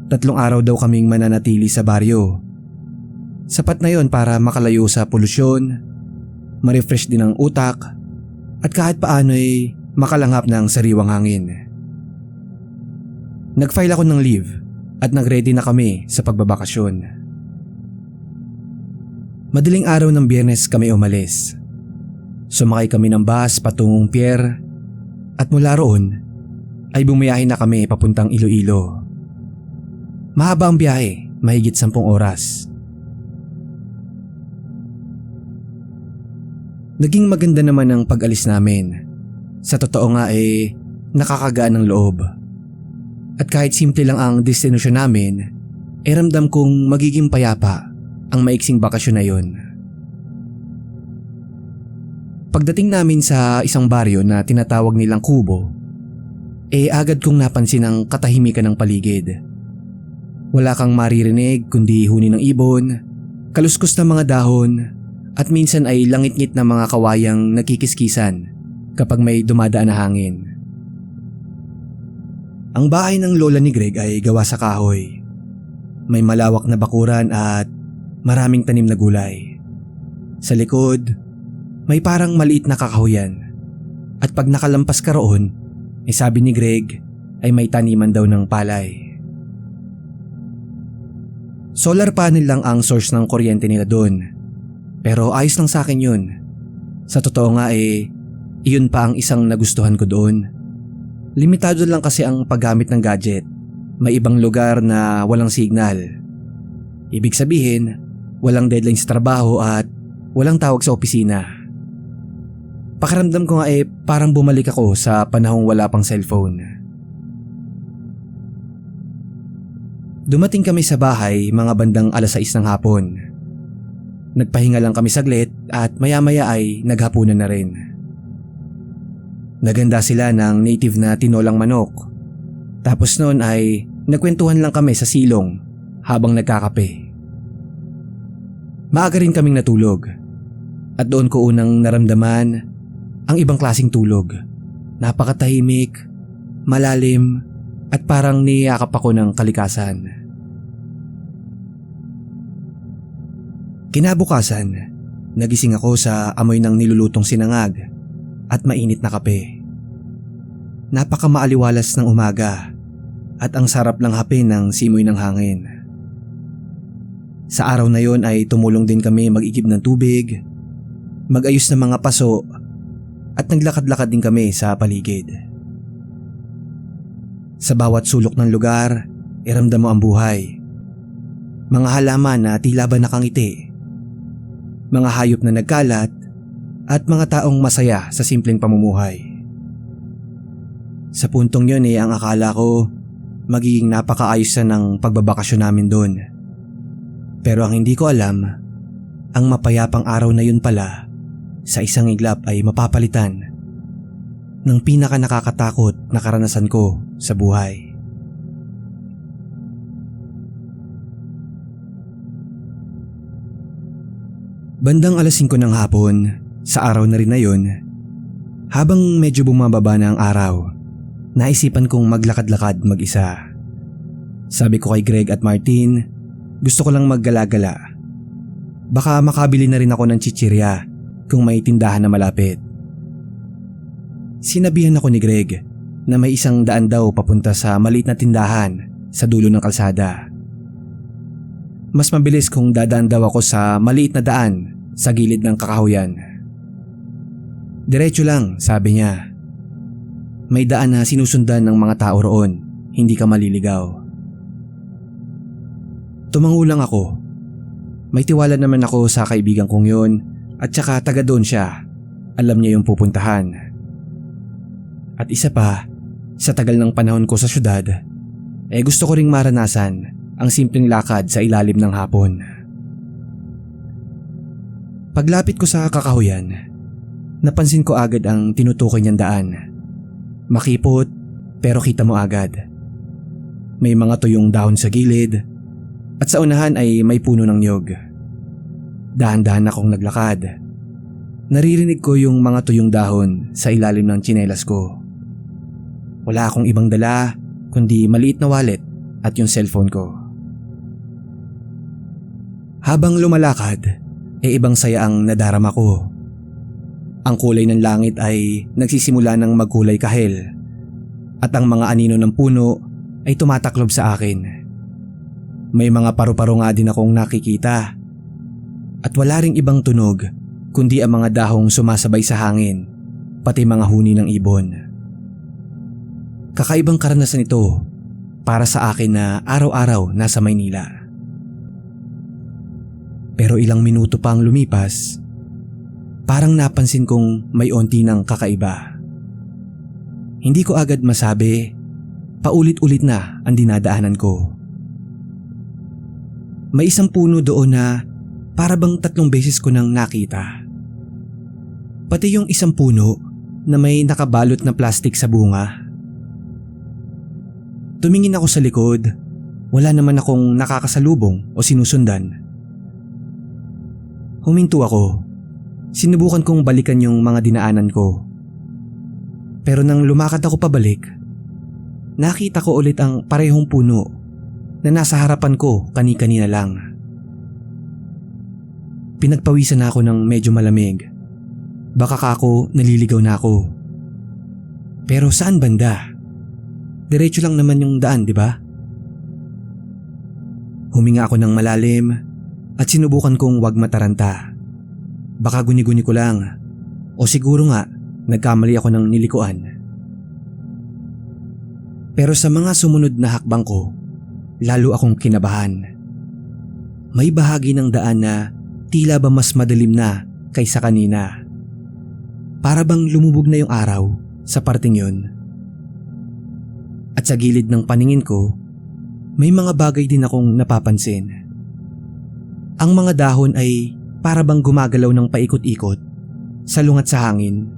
3 araw daw kaming mananatili sa baryo. Sapat na yon para makalayo sa polusyon, ma-refresh din ang utak, at kahit paano ay makalanghap ng sariwang hangin. Nag-file ako ng leave at nag-ready na kami sa pagbabakasyon. Madaling araw ng Biyernes kami umalis. Sumakay kami ng bus patungong pier at mula roon ay bumiyahe na kami papuntang Iloilo. Mahaba ang biyahe, mahigit 10 oras. Naging maganda naman ang pag-alis namin. Sa totoo nga nakakagaan ng loob. At kahit simple lang ang destinasyon namin, ramdam kong magiging payapa ang maiksing bakasyon na yon. Pagdating namin sa isang baryo na tinatawag nilang Kubo, agad kong napansin ang katahimikan ng paligid. Wala kang maririnig kundi huni ng ibon, kaluskos na mga dahon, at minsan ay langit-ngit na mga kawayang nakikiskisan kapag may dumadaan na hangin. Ang bahay ng lola ni Greg ay gawa sa kahoy. May malawak na bakuran at maraming tanim na gulay. Sa likod, may parang maliit na kakahuyan. At pag nakalampas ka roon, sabi ni Greg ay may taniman daw ng palay. Solar panel lang ang source ng kuryente nila doon. Pero ayos lang sa akin yun. Sa totoo nga iyon pa ang isang nagustuhan ko doon. Limitado lang kasi ang paggamit ng gadget. May ibang lugar na walang signal. Ibig sabihin, walang deadline sa trabaho at walang tawag sa opisina. Pakiramdam ko nga parang bumalik ako sa panahong wala pang cellphone. Dumating kami sa bahay mga bandang 6:00 ng hapon. Nagpahinga lang kami saglit at maya-maya ay naghapunan na rin. Naganda sila ng native na tinolang manok. Tapos noon ay nagkwentuhan lang kami sa silong habang nagkakape. Maaga rin kaming natulog. At doon ko unang naramdaman ang ibang klaseng tulog. Napakatahimik, malalim, at parang niyakap ako ng kalikasan. Kinabukasan, nagising ako sa amoy ng nilulutong sinangag at mainit na kape. Napakamaaliwalas ng umaga at ang sarap ng hapin ng simoy ng hangin. Sa araw na yon ay tumulong din kami mag-igib ng tubig, mag-ayos ng mga paso at naglakad-lakad din kami sa paligid. Sa bawat sulok ng lugar, ramdam mo ang buhay. Mga halaman na tila ba nakangiti, mga hayop na nagkalat, at mga taong masaya sa simpleng pamumuhay. Sa puntong yun ang akala ko magiging napakaayos na ng pagbabakasyon namin doon. Pero ang hindi ko alam, ang mapayapang araw na yun pala sa isang iglap ay mapapalitan ng pinaka nakakatakot na karanasan ko sa buhay. Bandang 5:00 ng hapon, sa araw na rin na yun, habang medyo bumababa na ang araw, naisipan kong maglakad-lakad mag-isa. Sabi ko kay Greg at Martin, gusto ko lang maggala-gala. Baka makabili na rin ako ng chichirya kung may tindahan na malapit. Sinabihan ako ni Greg na may 100 daw papunta sa maliit na tindahan sa dulo ng kalsada. Mas mabilis kung dadaan daw ako sa maliit na daan sa gilid ng kakahuyan. Diretso lang, sabi niya. May daan na sinusundan ng mga tao roon, hindi ka maliligaw. Tumango lang ako. May tiwala naman ako sa kaibigan kong yun at saka taga doon siya. Alam niya yung pupuntahan. At isa pa, sa tagal ng panahon ko sa syudad, gusto ko ring maranasan ang simpleng lakad sa ilalim ng hapon. Paglapit ko sa kakahuyan, napansin ko agad ang tinutukoy niyang daan. Makipot pero kita mo agad. May mga tuyong dahon sa gilid at sa unahan ay may puno ng niyog. Dahan-dahan akong naglakad. Naririnig ko yung mga tuyong dahon sa ilalim ng tsinelas ko. Wala akong ibang dala kundi maliit na wallet at yung cellphone ko. Habang lumalakad, ibang saya ang nadarama ko. Ang kulay ng langit ay nagsisimula ng magkulay kahel at ang mga anino ng puno ay tumataklob sa akin. May mga paru-paro nga din akong nakikita at wala ring ibang tunog kundi ang mga dahong sumasabay sa hangin, pati mga huni ng ibon. Kakaibang karanasan ito para sa akin na araw-araw nasa Maynila. Pero ilang minuto pang lumipas, parang napansin kong may onti ng kakaiba. Hindi ko agad masabi, paulit-ulit na ang dinadaanan ko. May isang puno doon na para bang 3 beses ko nang nakita. Pati yung isang puno na may nakabalot na plastik sa bunga. Tumingin ako sa likod, wala naman akong nakakasalubong o sinusundan. Huminto ako. Sinubukan kong balikan yung mga dinaanan ko. Pero nang lumakad ako pabalik, nakita ko ulit ang parehong puno na nasa harapan ko kani-kanina lang. Pinagpawisan na ako ng medyo malamig. Baka ako naliligaw na ako. Pero saan banda? Diretso lang naman yung daan, di ba? Huminga ako ng malalim at sinubukan kong wag mataranta. Baka guni-guni ko lang o siguro nga nagkamali ako ng nilikuan. Pero sa mga sumunod na hakbang ko, lalo akong kinabahan. May bahagi ng daan na tila ba mas madilim na kaysa kanina. Para bang lumubog na yung araw sa parting yun. At sa gilid ng paningin ko, may mga bagay din akong napapansin. Ang mga dahon ay para bang gumagalaw ng paikot-ikot, salungat sa hangin.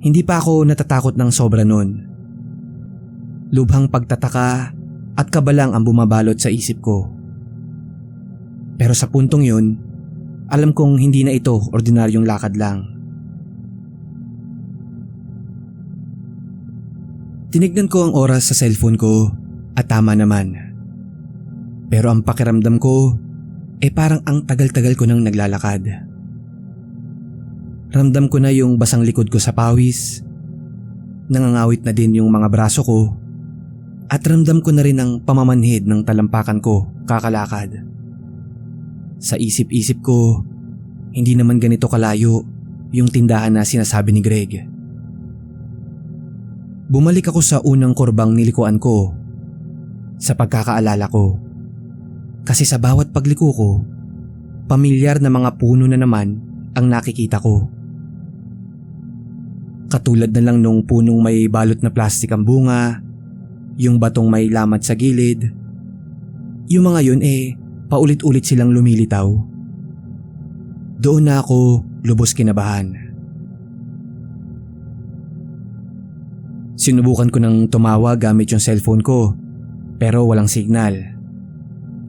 Hindi pa ako natatakot ng sobra nun. Lubhang pagtataka at kabalang ang bumabalot sa isip ko. Pero sa puntong yun, alam kong hindi na ito ordinaryong lakad lang. Tinignan ko ang oras sa cellphone ko at tama naman. Pero ang pakiramdam ko parang ang tagal-tagal ko nang naglalakad. Ramdam ko na yung basang likod ko sa pawis. Nangangawit na din yung mga braso ko. At ramdam ko na rin ang pamamanhid ng talampakan ko kakalakad. Sa isip-isip ko, hindi naman ganito kalayo yung tindahan na sinasabi ni Greg. Bumalik ako sa unang kurbang nilikuan ko sa pagkakaalala ko. Kasi sa bawat pagliko ko, pamilyar na mga puno na naman ang nakikita ko. Katulad na lang nung punong may balot na plastik ang bunga, yung batong may lamat sa gilid. Yung mga yun paulit-ulit silang lumilitaw. Doon na ako lubos kinabahan. Sinubukan ko ng tumawa gamit yung cellphone ko pero walang signal.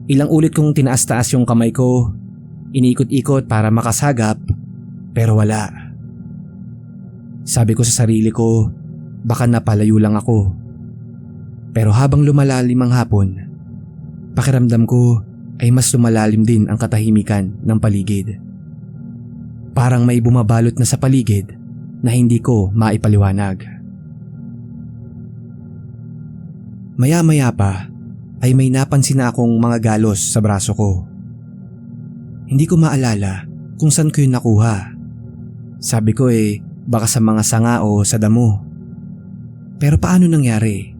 Ilang ulit kong tinaas-taas yung kamay ko, iniikot-ikot para makasagap pero wala. Sabi ko sa sarili ko, baka napalayo lang ako. Pero habang lumalalim ang hapon, pakiramdam ko ay mas lumalalim din ang katahimikan ng paligid. Parang may bumabalot na sa paligid na hindi ko maipaliwanag. Maya-maya pa ay may napansin na akong mga galos sa braso ko. Hindi ko maalala kung saan ko yun nakuha. Sabi ko baka sa mga sanga o sa damo. Pero paano nangyari?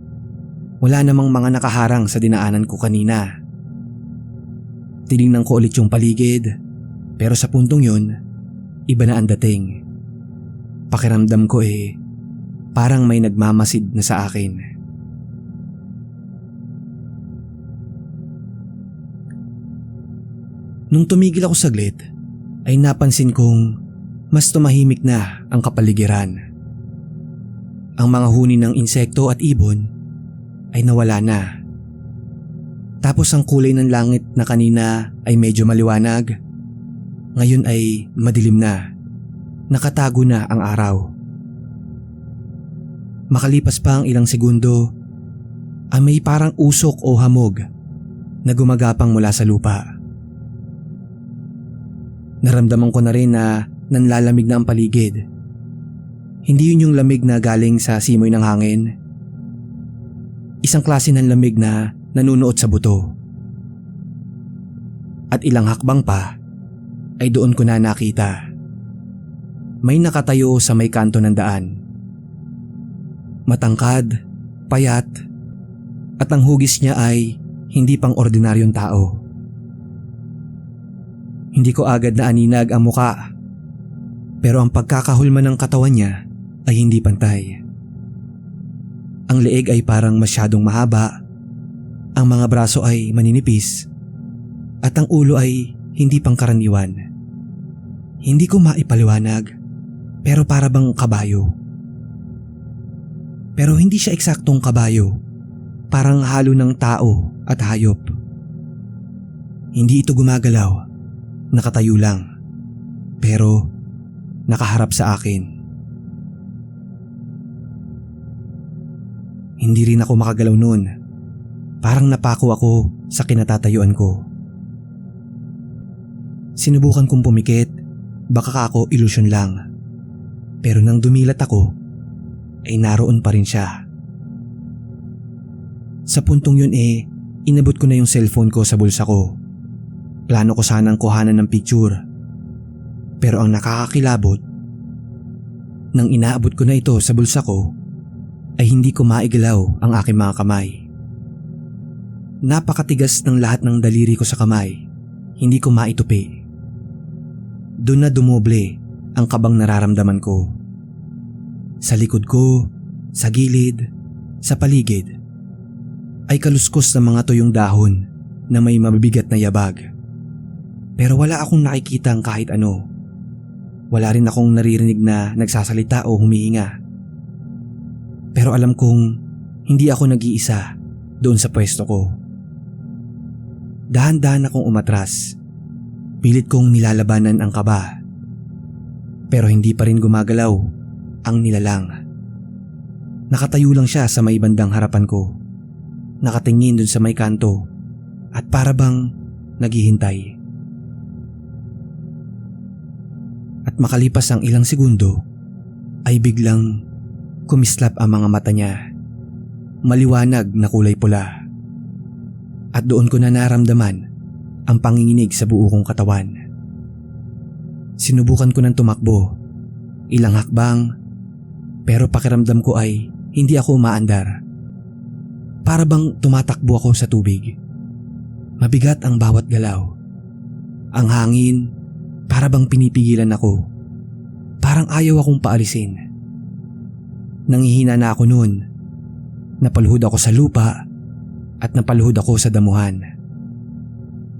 Wala namang mga nakaharang sa dinaanan ko kanina. Tinignan ko ulit yung paligid, pero sa puntong yun, iba na ang dating. Pakiramdam ko parang may nagmamasid na sa akin. Nung tumigil ako saglit, ay napansin kong mas tumahimik na ang kapaligiran. Ang mga huni ng insekto at ibon ay nawala na. Tapos ang kulay ng langit na kanina ay medyo maliwanag, Ngayon ay madilim na. Nakatago na ang araw. Makalipas pa ang ilang segundo, may parang usok o hamog na gumagapang mula sa lupa. Naramdaman ko na rin na nanlalamig na ang paligid. Hindi yun yung lamig na galing sa simoy ng hangin. Isang klase ng lamig na nanunuot sa buto. At ilang hakbang pa ay doon ko na nakita. May nakatayo sa may kanto ng daan. Matangkad, payat, at ang hugis niya ay hindi pang ordinaryong tao. Hindi ko agad na aninag ang muka, pero ang pagkakahulma ng katawan niya ay hindi pantay. Ang leeg ay parang masyadong mahaba, ang mga braso ay maninipis, at ang ulo ay hindi pangkaraniwan. Hindi ko maipaliwanag, pero para bang kabayo. Pero hindi siya eksaktong kabayo, parang halo ng tao at hayop. Hindi ito gumagalaw, nakatayo lang, pero nakaharap sa akin. Hindi rin ako makagalaw noon, parang napako ako sa kinatatayuan ko. Sinubukan kong pumikit, baka ako ilusyon lang. Pero nang dumilat ako, ay naroon pa rin siya. Sa puntong yun inabot ko na yung cellphone ko sa bulsa ko. Plano ko sanang kuhanan ng picture. Pero ang nakakakilabot, nang inaabot ko na ito sa bulsa ko, ay hindi ko maigalaw ang aking mga kamay. Napakatigas ng lahat ng daliri ko sa kamay, hindi ko maitupi. Doon na dumoble ang kabang nararamdaman ko. Sa likod ko, sa gilid, sa paligid, ay kaluskos na mga tuyong dahon na may mabibigat na yabag. Pero wala akong nakikitang kahit ano. Wala rin akong naririnig na nagsasalita o humihinga. Pero alam kong hindi ako nag-iisa doon sa pwesto ko. Dahan-dahan akong umatras. Pilit kong nilalabanan ang kaba. Pero hindi pa rin gumagalaw ang nilalang. Nakatayo lang siya sa may bandang harapan ko. Nakatingin dun sa may kanto at para bang naghihintay. At makalipas ang ilang segundo ay biglang kumislap ang mga mata niya. Maliwanag na kulay pula. At doon ko na naramdaman ang panginginig sa buo kong katawan. Sinubukan ko ng tumakbo, ilang hakbang, pero pakiramdam ko ay hindi ako umaandar. Para bang tumatakbo ako sa tubig. Mabigat ang bawat galaw. Ang hangin, para bang pinipigilan ako. Parang ayaw akong paalisin. Nanghihina na ako noon. Napaluhod ako sa lupa at napaluhod ako sa damuhan.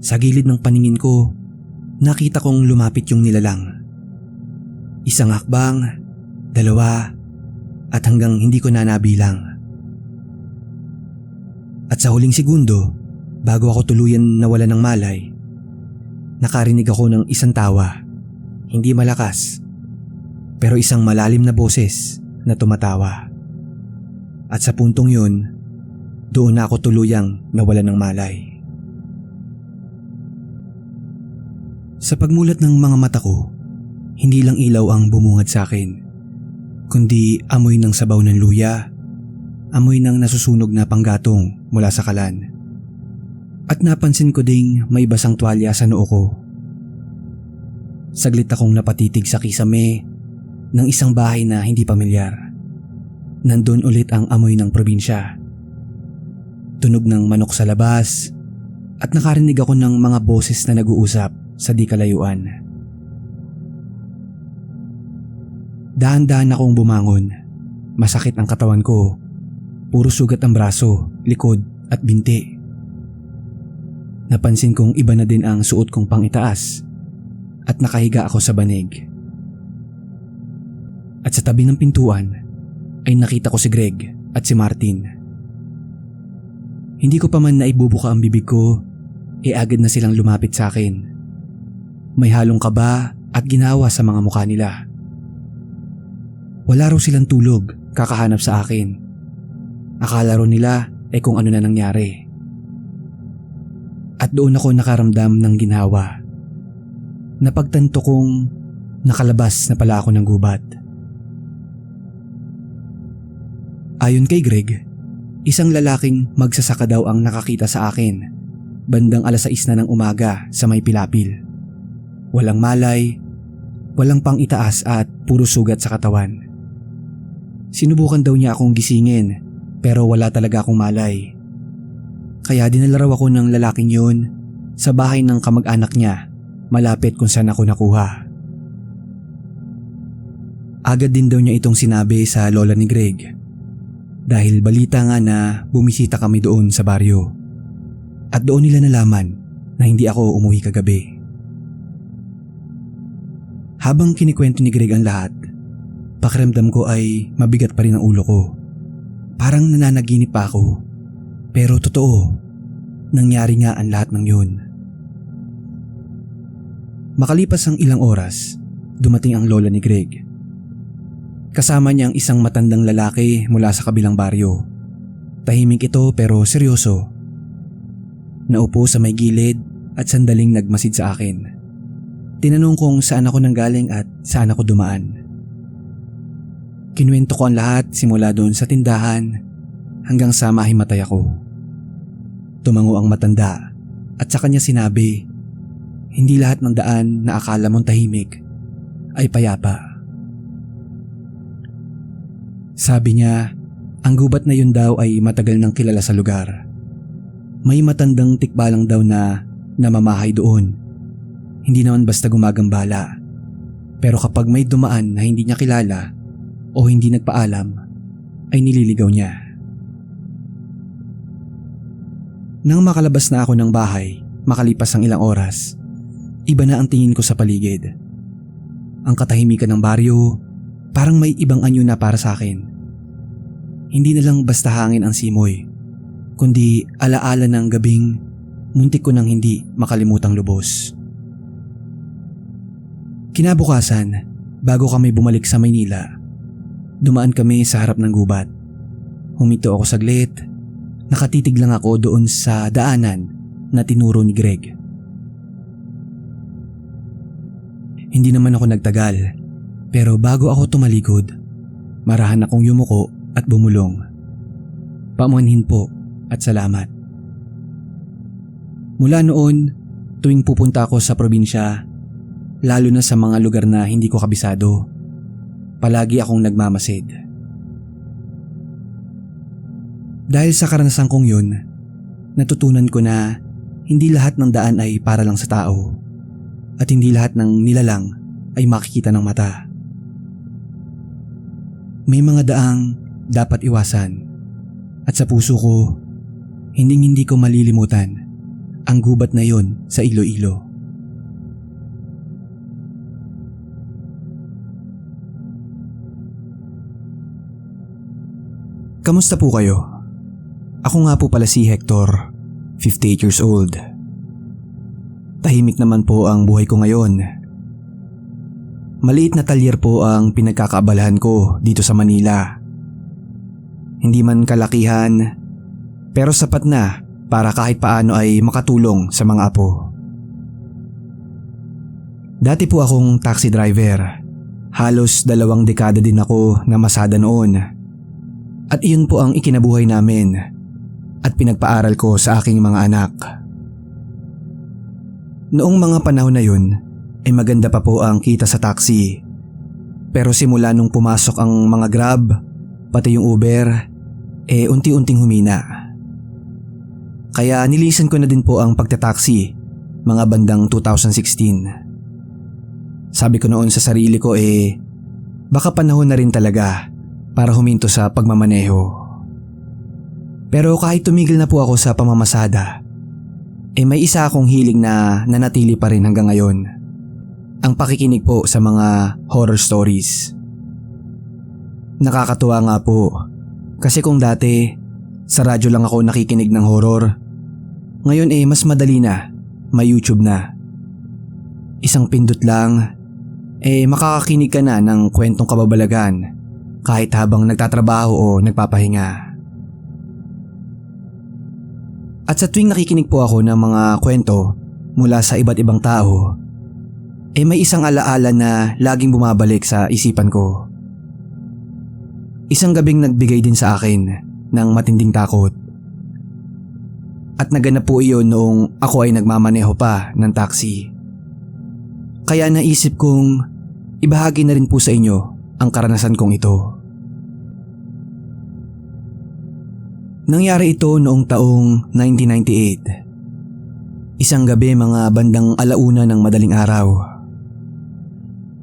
Sa gilid ng paningin ko, nakita kong lumapit yung nilalang. Isang hakbang, dalawa, at hanggang hindi ko na nabilang. At sa huling segundo, bago ako tuluyan nawala ng malay, nakarinig ako ng isang tawa. Hindi malakas, pero isang malalim na boses na tumatawa. At sa puntong yun, doon na ako tuluyang nawala ng malay. Sa pagmulat ng mga mata ko, hindi lang ilaw ang bumungad sa akin, kundi amoy ng sabaw ng luya, amoy ng nasusunog na panggatong mula sa kalan. At napansin ko ding may basang tuwalya sa noo ko. Saglit akong napatitig sa kisame ng isang bahay na hindi pamilyar. Nandun ulit ang amoy ng probinsya. Tunog ng manok sa labas at nakarinig ako ng mga boses na nag-uusap sa di kalayuan. Dahan-dahan akong bumangon. Masakit ang katawan ko. Puro sugat ang braso, likod at binti. Napansin kong iba na din ang suot kong pangitaas at nakahiga ako sa banig. At sa tabi ng pintuan ay nakita ko si Greg at si Martin. Hindi ko pa man naibubuka ang bibig ko, agad na silang lumapit sa akin. May halong kaba at ginawa sa mga mukha nila. Wala raw silang tulog kakahanap sa akin. Akala raw nila kung ano na nangyari. At doon ako nakaramdam ng ginhawa. Napagtanto kong nakalabas na pala ako ng gubat. Ayon kay Greg, isang lalaking magsasaka daw ang nakakita sa akin bandang 6:00 na ng umaga sa may Pilapil. Walang malay, walang pang itaas at puro sugat sa katawan. Sinubukan daw niya akong gisingin pero wala talaga akong malay. Kaya dinala raw ako ng lalaking yun sa bahay ng kamag-anak niya malapit kung saan ako nakuha. Agad din daw niya itong sinabi sa lola ni Greg dahil balita nga na bumisita kami doon sa baryo at doon nila nalaman na hindi ako umuwi kagabi. Habang kinikwento ni Greg ang lahat, pakiramdam ko ay mabigat pa rin ang ulo ko. Parang nananaginip pa ako. Pero totoo, nangyari nga ang lahat ng yun. Makalipas ang ilang oras, dumating ang lola ni Greg. Kasama niya ang isang matandang lalaki mula sa kabilang baryo. Tahimik ito pero seryoso. Naupo sa may gilid at sandaling nagmasid sa akin. Tinanong kung saan ako nanggaling at saan ako dumaan. Kinuwento ko ang lahat simula doon sa tindahan hanggang sa mahimatay ako. Tumango ang matanda at sa kanya sinabi, hindi lahat ng daan na akala mong tahimik ay payapa. Sabi niya, ang gubat na yun daw ay matagal nang kilala sa lugar. May matandang tikbalang daw na namamahay doon. Hindi naman basta gumagambala. Pero kapag may dumaan na hindi niya kilala o hindi nagpaalam, ay nililigaw niya. Nang makalabas na ako ng bahay, makalipas ang ilang oras, iba na ang tingin ko sa paligid. Ang katahimikan ng baryo, parang may ibang anyo na para sa akin. Hindi na lang basta hangin ang simoy, kundi alaala ng gabing muntik ko nang hindi makalimutang lubos. Kinabukasan, bago kami bumalik sa Maynila, dumaan kami sa harap ng gubat. Huminto ako saglit. Nakatitig lang ako doon sa daanan na tinuro ni Greg. Hindi naman ako nagtagal, pero bago ako tumalikod, marahan akong yumuko at bumulong. Pamanhin po at salamat. Mula noon, tuwing pupunta ako sa probinsya, lalo na sa mga lugar na hindi ko kabisado, palagi akong nagmamasid. Dahil sa karanasan kong yun, natutunan ko na hindi lahat ng daan ay para lang sa tao at hindi lahat ng nilalang ay makikita ng mata. May mga daang dapat iwasan at sa puso ko, hindi ko malilimutan ang gubat na yon sa Iloilo. Kamusta po kayo? Ako nga po pala si Hector, 58 years old. Tahimik naman po ang buhay ko ngayon. Maliit na talyer po ang pinagkakaabalahan ko dito sa Manila. Hindi man kalakihan, pero sapat na para kahit paano ay makatulong sa mga apo. Dati po akong taxi driver. Halos 2 dekada din ako na masada noon. At iyon po ang ikinabuhay namin at pinagpaaral ko sa aking mga anak. Noong mga panahon na yun, ay maganda pa po ang kita sa taxi. Pero simula nung pumasok ang mga Grab, pati yung Uber, unti-unting humina. Kaya nilisan ko na din po ang pagtataksi, mga bandang 2016. Sabi ko noon sa sarili ko baka panahon na rin talaga para huminto sa pagmamaneho. Pero kahit tumigil na po ako sa pamamasada, may isa akong hiling na nanatili pa rin hanggang ngayon. Ang pakikinig po sa mga horror stories. Nakakatuwa nga po, kasi kung dati sa radyo lang ako nakikinig ng horror, ngayon mas madali na, may YouTube na. Isang pindot lang, makakakinig ka na ng kwentong kababalagan kahit habang nagtatrabaho o nagpapahinga. At sa tuwing nakikinig po ako ng mga kwento mula sa iba't ibang tao, may isang alaala na laging bumabalik sa isipan ko. Isang gabing nagbigay din sa akin ng matinding takot. At naganap po iyon noong ako ay nagmamaneho pa ng taxi. Kaya naisip kong ibahagi na rin po sa inyo ang karanasan kong ito. Nangyari ito noong taong 1998. Isang gabi mga bandang 1:00 ng madaling araw.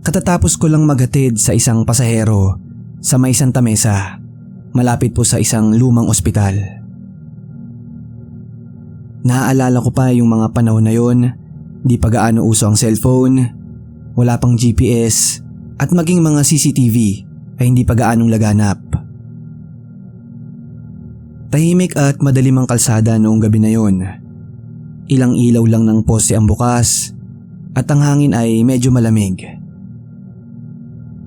Katatapos ko lang maghatid sa isang pasahero sa may Santa Mesa, malapit po sa isang lumang ospital. Naaalala ko pa yung mga panahon na yon, di pa gaano uso ang cellphone, wala pang GPS, at maging mga CCTV ay hindi pa gaanong laganap. Tahimik at madilim ang kalsada noong gabi na yon. Ilang ilaw lang ng poste ang bukas at ang hangin ay medyo malamig.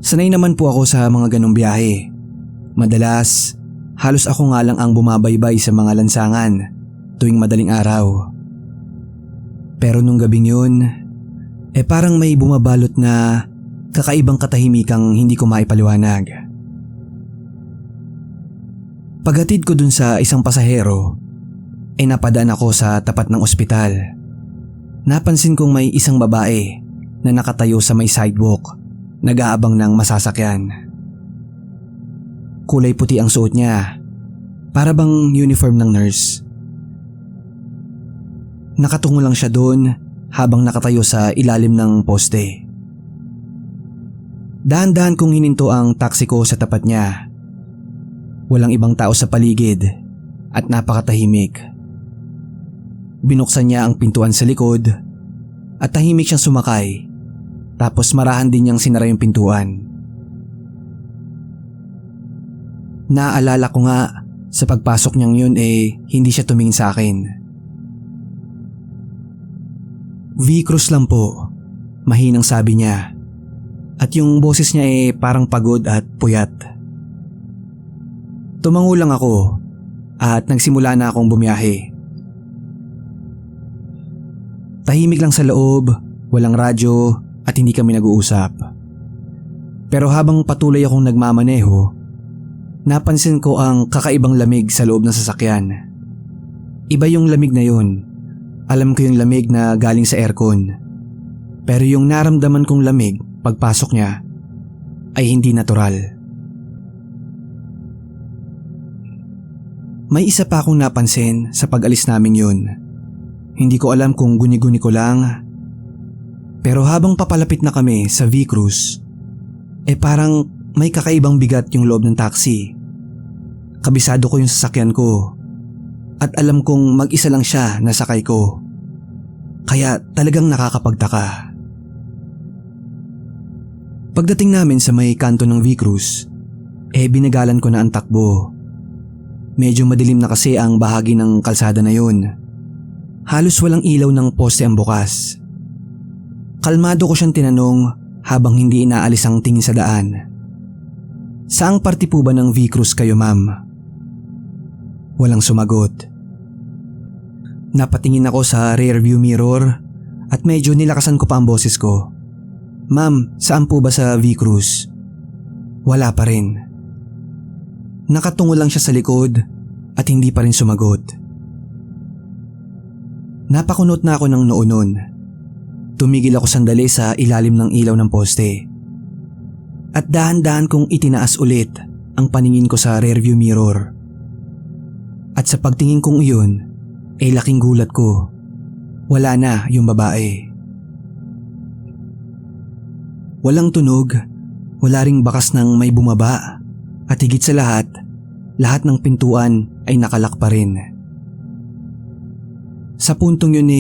Sanay naman po ako sa mga ganong biyahe. Madalas, halos ako nga lang ang bumabaybay sa mga lansangan tuwing madaling araw. Pero nung gabing yun, parang may bumabalot na kakaibang katahimikang hindi ko maipaliwanag. Paghatid ko dun sa isang pasahero, napadaan ako sa tapat ng ospital. Napansin kong may isang babae na nakatayo sa may sidewalk, nag-aabang ng masasakyan. Kulay puti ang suot niya, para bang uniform ng nurse. Nakatungo lang siya doon habang nakatayo sa ilalim ng poste. Dahan-dahan kong hininto ang taxi ko sa tapat niya. Walang ibang tao sa paligid at napakatahimik. Binuksan niya ang pintuan sa likod at tahimik siyang sumakay, tapos marahan din niyang sinara yung pintuan. Naaalala ko nga sa pagpasok niyang yun hindi siya tumingin sa akin. V-Cruz lang po, mahinang sabi niya, at yung boses niya parang pagod at puyat. Tumango lang ako at nagsimula na akong bumiyahe. Tahimik lang sa loob, walang radyo at hindi kami nag-uusap. Pero habang patuloy akong nagmamaneho, napansin ko ang kakaibang lamig sa loob ng sasakyan. Iba yung lamig na yun. Alam ko yung lamig na galing sa aircon. Pero yung naramdaman kong lamig pagpasok niya ay hindi natural. May isa pa akong napansin sa pag-alis namin yun. Hindi ko alam kung guni-guni ko lang. Pero habang papalapit na kami sa V-Cruz, parang may kakaibang bigat yung loob ng taxi. Kabisado ko yung sasakyan ko. At alam kong mag-isa lang siya na sakay ko. Kaya talagang nakakapagtaka. Pagdating namin sa may kanto ng V-Cruz, binagalan ko na ang takbo. Medyo madilim na kasi ang bahagi ng kalsada na yun. Halos walang ilaw ng poste ang bukas. Kalmado ko siyang tinanong habang hindi inaalis ang tingin sa daan. Saang parte po ba ng V-Cruz kayo, ma'am? Walang sumagot. Napatingin ako sa rearview mirror at medyo nilakasan ko pa ang boses ko. Ma'am, saan po ba sa V-Cruz? Wala pa rin. Nakatungo lang siya sa likod at hindi pa rin sumagot. Napakunot na ako ng noo nun. Tumigil ako sandali sa ilalim ng ilaw ng poste. At dahan-dahan kong itinaas ulit ang paningin ko sa rearview mirror. At sa pagtingin kong iyon, laking gulat ko. Wala na yung babae. Walang tunog, wala ring bakas ng may bumaba. At higit sa lahat ng pintuan ay nakalak pa rin. Sa puntong yun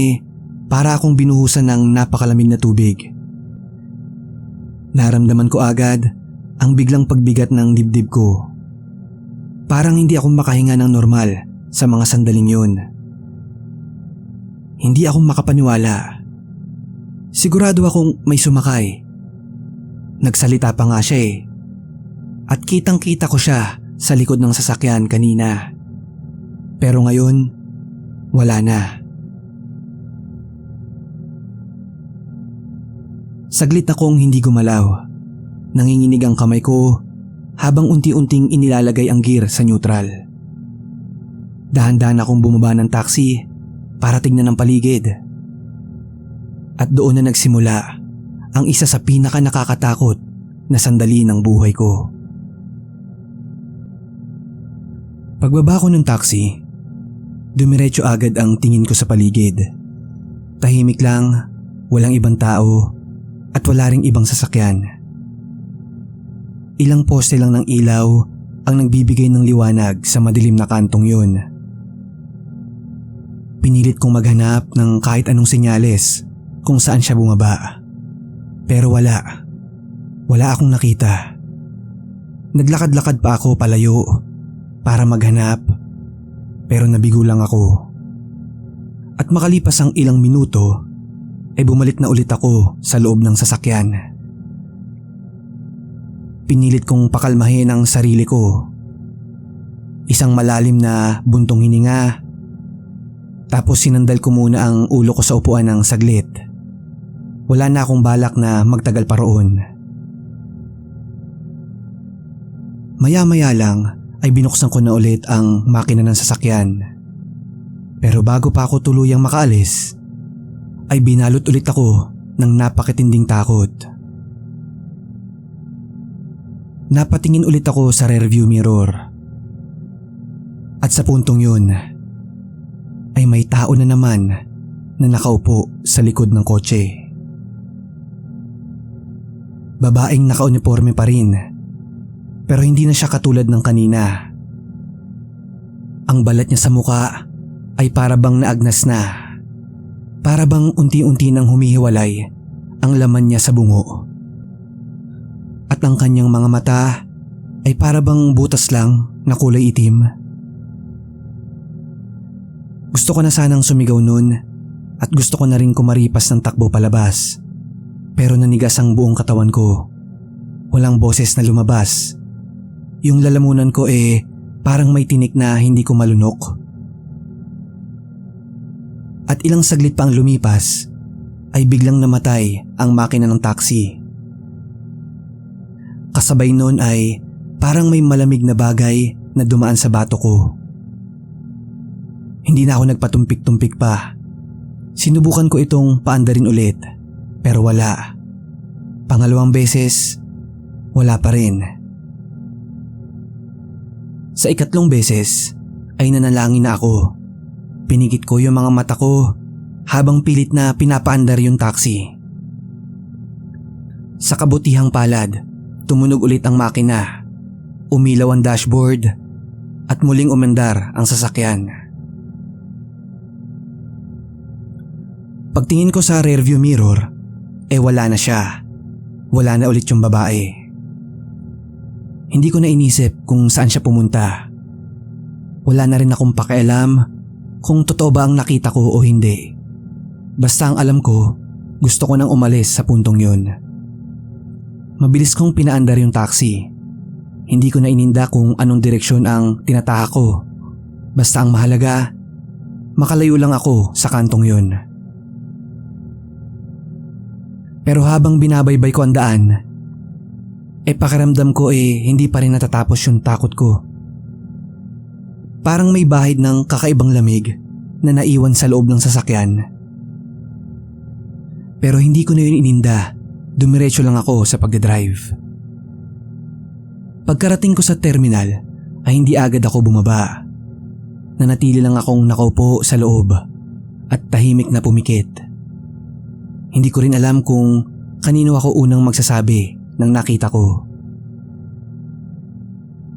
para akong binuhusan ng napakalamig na tubig. Naramdaman ko agad ang biglang pagbigat ng dibdib ko. Parang hindi ako makahinga ng normal sa mga sandaling yun. Hindi ako makapaniwala. Sigurado akong may sumakay. Nagsalita pa nga siya eh. At kitang kita ko siya sa likod ng sasakyan kanina. Pero ngayon, wala na. Saglit akong hindi gumalaw. Nanginginig ang kamay ko habang unti-unting inilalagay ang gear sa neutral. Dahan-dahan akong bumaba ng taxi para tignan ang paligid. At doon na nagsimula ang isa sa pinaka nakakatakot na sandali ng buhay ko. Pagbaba ko ng taxi, dumiretso agad ang tingin ko sa paligid. Tahimik lang, walang ibang tao at wala ring ibang sasakyan. Ilang poste lang ng ilaw ang nagbibigay ng liwanag sa madilim na kantong yun. Pinilit kong maghanap ng kahit anong senyales kung saan siya bumaba. Pero wala. Wala akong nakita. Naglakad-lakad pa ako palayo para maghanap, pero nabigo lang ako. At makalipas ang ilang minuto, ay bumalik na ulit ako sa loob ng sasakyan. Pinilit kong pakalmahin ang sarili ko. Isang malalim na buntong hininga. Tapos sinandal ko muna ang ulo ko sa upuan ng saglit. Wala na akong balak na magtagal pa roon. Maya-maya lang ay binuksan ko na ulit ang makina ng sasakyan. Pero bago pa ako tuluyang makaalis, ay binalot ulit ako ng napakatinding takot. Napatingin ulit ako sa rearview mirror. At sa puntong yun, ay may tao na naman na nakaupo sa likod ng kotse. Babaeng nakauniforme pa rin, pero hindi na siya katulad ng kanina. Ang balat niya sa muka ay para bang naagnas na. Para bang unti-unti nang humihiwalay ang laman niya sa bungo. At ang kanyang mga mata ay para bang butas lang na kulay itim. Gusto ko na sanang sumigaw nun at gusto ko na rin kumaripas ng takbo palabas. Pero nanigas ang buong katawan ko. Walang boses na lumabas. Yung lalamunan ko parang may tinik na hindi ko malunok. At ilang saglit pa ang lumipas ay biglang namatay ang makina ng taxi. Kasabay nun ay parang may malamig na bagay na dumaan sa bato ko. Hindi na ako nagpatumpik-tumpik pa. Sinubukan ko itong paandarin ulit, pero wala. Pangalawang beses, wala pa rin. Sa ikatlong beses ay nanalangin na ako. Pinigit ko yung mga mata ko habang pilit na pinapaandar yung taxi. Sa kabutihang palad, tumunog ulit ang makina. Umilaw ang dashboard at muling umandar ang sasakyan. Pagtingin ko sa rearview mirror, wala na siya. Wala na ulit yung babae. Hindi ko na inisip kung saan siya pumunta. Wala na rin akong pakialam kung totoo ba ang nakita ko o hindi. Basta ang alam ko, gusto ko nang umalis sa puntong yun. Mabilis kong pinaandar yung taxi. Hindi ko na ininda kung anong direksyon ang tinataha ko. Basta ang mahalaga, makalayo lang ako sa kantong yun. Pero habang binabaybay ko ang daan, pakiramdam ko hindi pa rin natatapos yung takot ko. Parang may bahid ng kakaibang lamig na naiwan sa loob ng sasakyan. Pero hindi ko na yun ininda, dumiretso lang ako sa pagdadrive. Pagkarating ko sa terminal ay hindi agad ako bumaba. Nanatili lang akong nakaupo sa loob at tahimik na pumikit. Hindi ko rin alam kung kanino ako unang magsasabi ng nakita ko.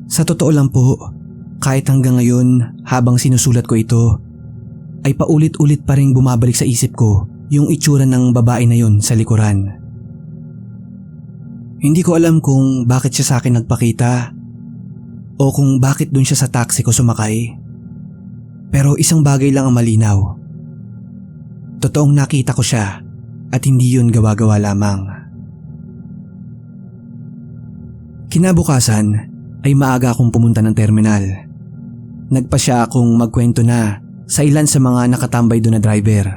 Sa totoo lang po, kahit hanggang ngayon habang sinusulat ko ito, ay paulit-ulit pa rin bumabalik sa isip ko yung itsura ng babae na yun sa likuran. Hindi ko alam kung bakit siya sa akin nagpakita o kung bakit dun siya sa taxi ko sumakay. Pero isang bagay lang ang malinaw. Totoong nakita ko siya at hindi yun gawa-gawa lamang. Kinabukasan ay maaga akong pumunta ng terminal. Nagpasya akong magkwento na sa ilan sa mga nakatambay doon na driver.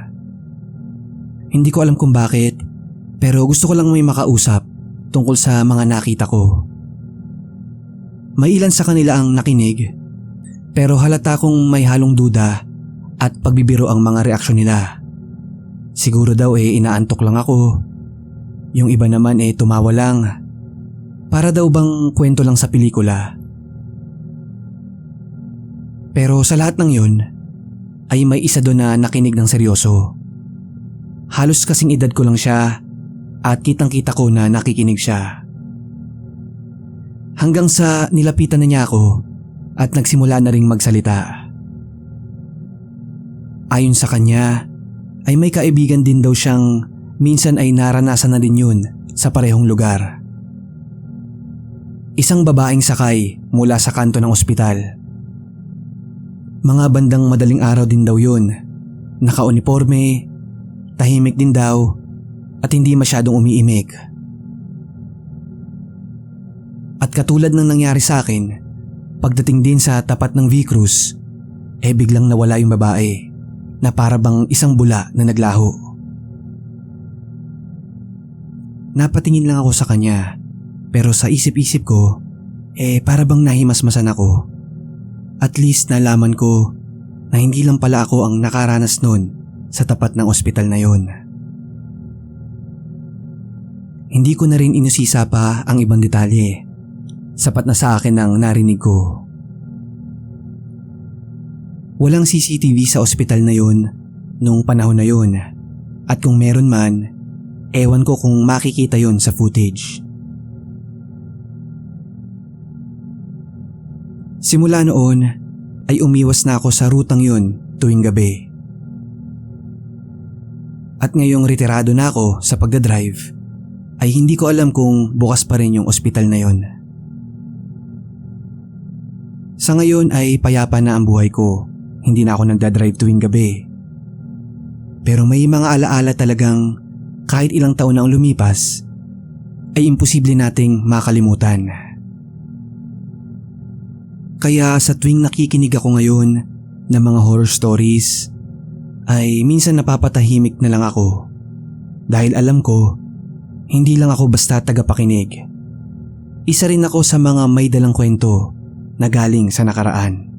Hindi ko alam kung bakit, pero gusto ko lang may makausap tungkol sa mga nakita ko. May ilan sa kanila ang nakinig, pero halata kong may halong duda at pagbibiro ang mga reaksyon nila. Siguro daw inaantok lang ako. Yung iba naman tumawa lang. Para daw bang kwento lang sa pelikula. Pero sa lahat ng yun, ay may isa doon na nakinig ng seryoso. Halos kasing edad ko lang siya at kitang-kita ko na nakikinig siya. Hanggang sa nilapitan na niya ako at nagsimula na ring magsalita. Ayon sa kanya, ay may kaibigan din daw siyang minsan ay naranasan na din yun sa parehong lugar. Isang babaeng sakay mula sa kanto ng ospital. Mga bandang madaling araw din daw yun. Naka-uniforme, tahimik din daw at hindi masyadong umiimik. At katulad ng nangyari sa akin, pagdating din sa tapat ng V-Cruise, biglang nawala yung babae na para bang isang bula na naglaho. Napatingin lang ako sa kanya, pero sa isip-isip ko, para bang nahimasmasan ako. At least nalaman ko na hindi lang pala ako ang nakaranas nun sa tapat ng ospital na yon. Hindi ko na rin inusisa pa ang ibang detalye. Sapat na sa akin ang narinig ko. Walang CCTV sa ospital na yon nung panahon na yon, at kung meron man, ewan ko kung makikita yon sa footage. Simula noon ay umiwas na ako sa rutang yon tuwing gabi. At ngayong retirado na ako sa pagdadrive, ay hindi ko alam kung bukas pa rin yung ospital na yon. Sa ngayon ay payapa na ang buhay ko. Hindi na ako nagdadrive tuwing gabi. Pero may mga alaala talagang kahit ilang taon na ang lumipas, ay imposible nating makalimutan. Kaya sa tuwing nakikinig ako ngayon ng mga horror stories, ay minsan napapatahimik na lang ako. Dahil alam ko, hindi lang ako basta tagapakinig. Isa rin ako sa mga may dalang kwento na galing sa nakaraan.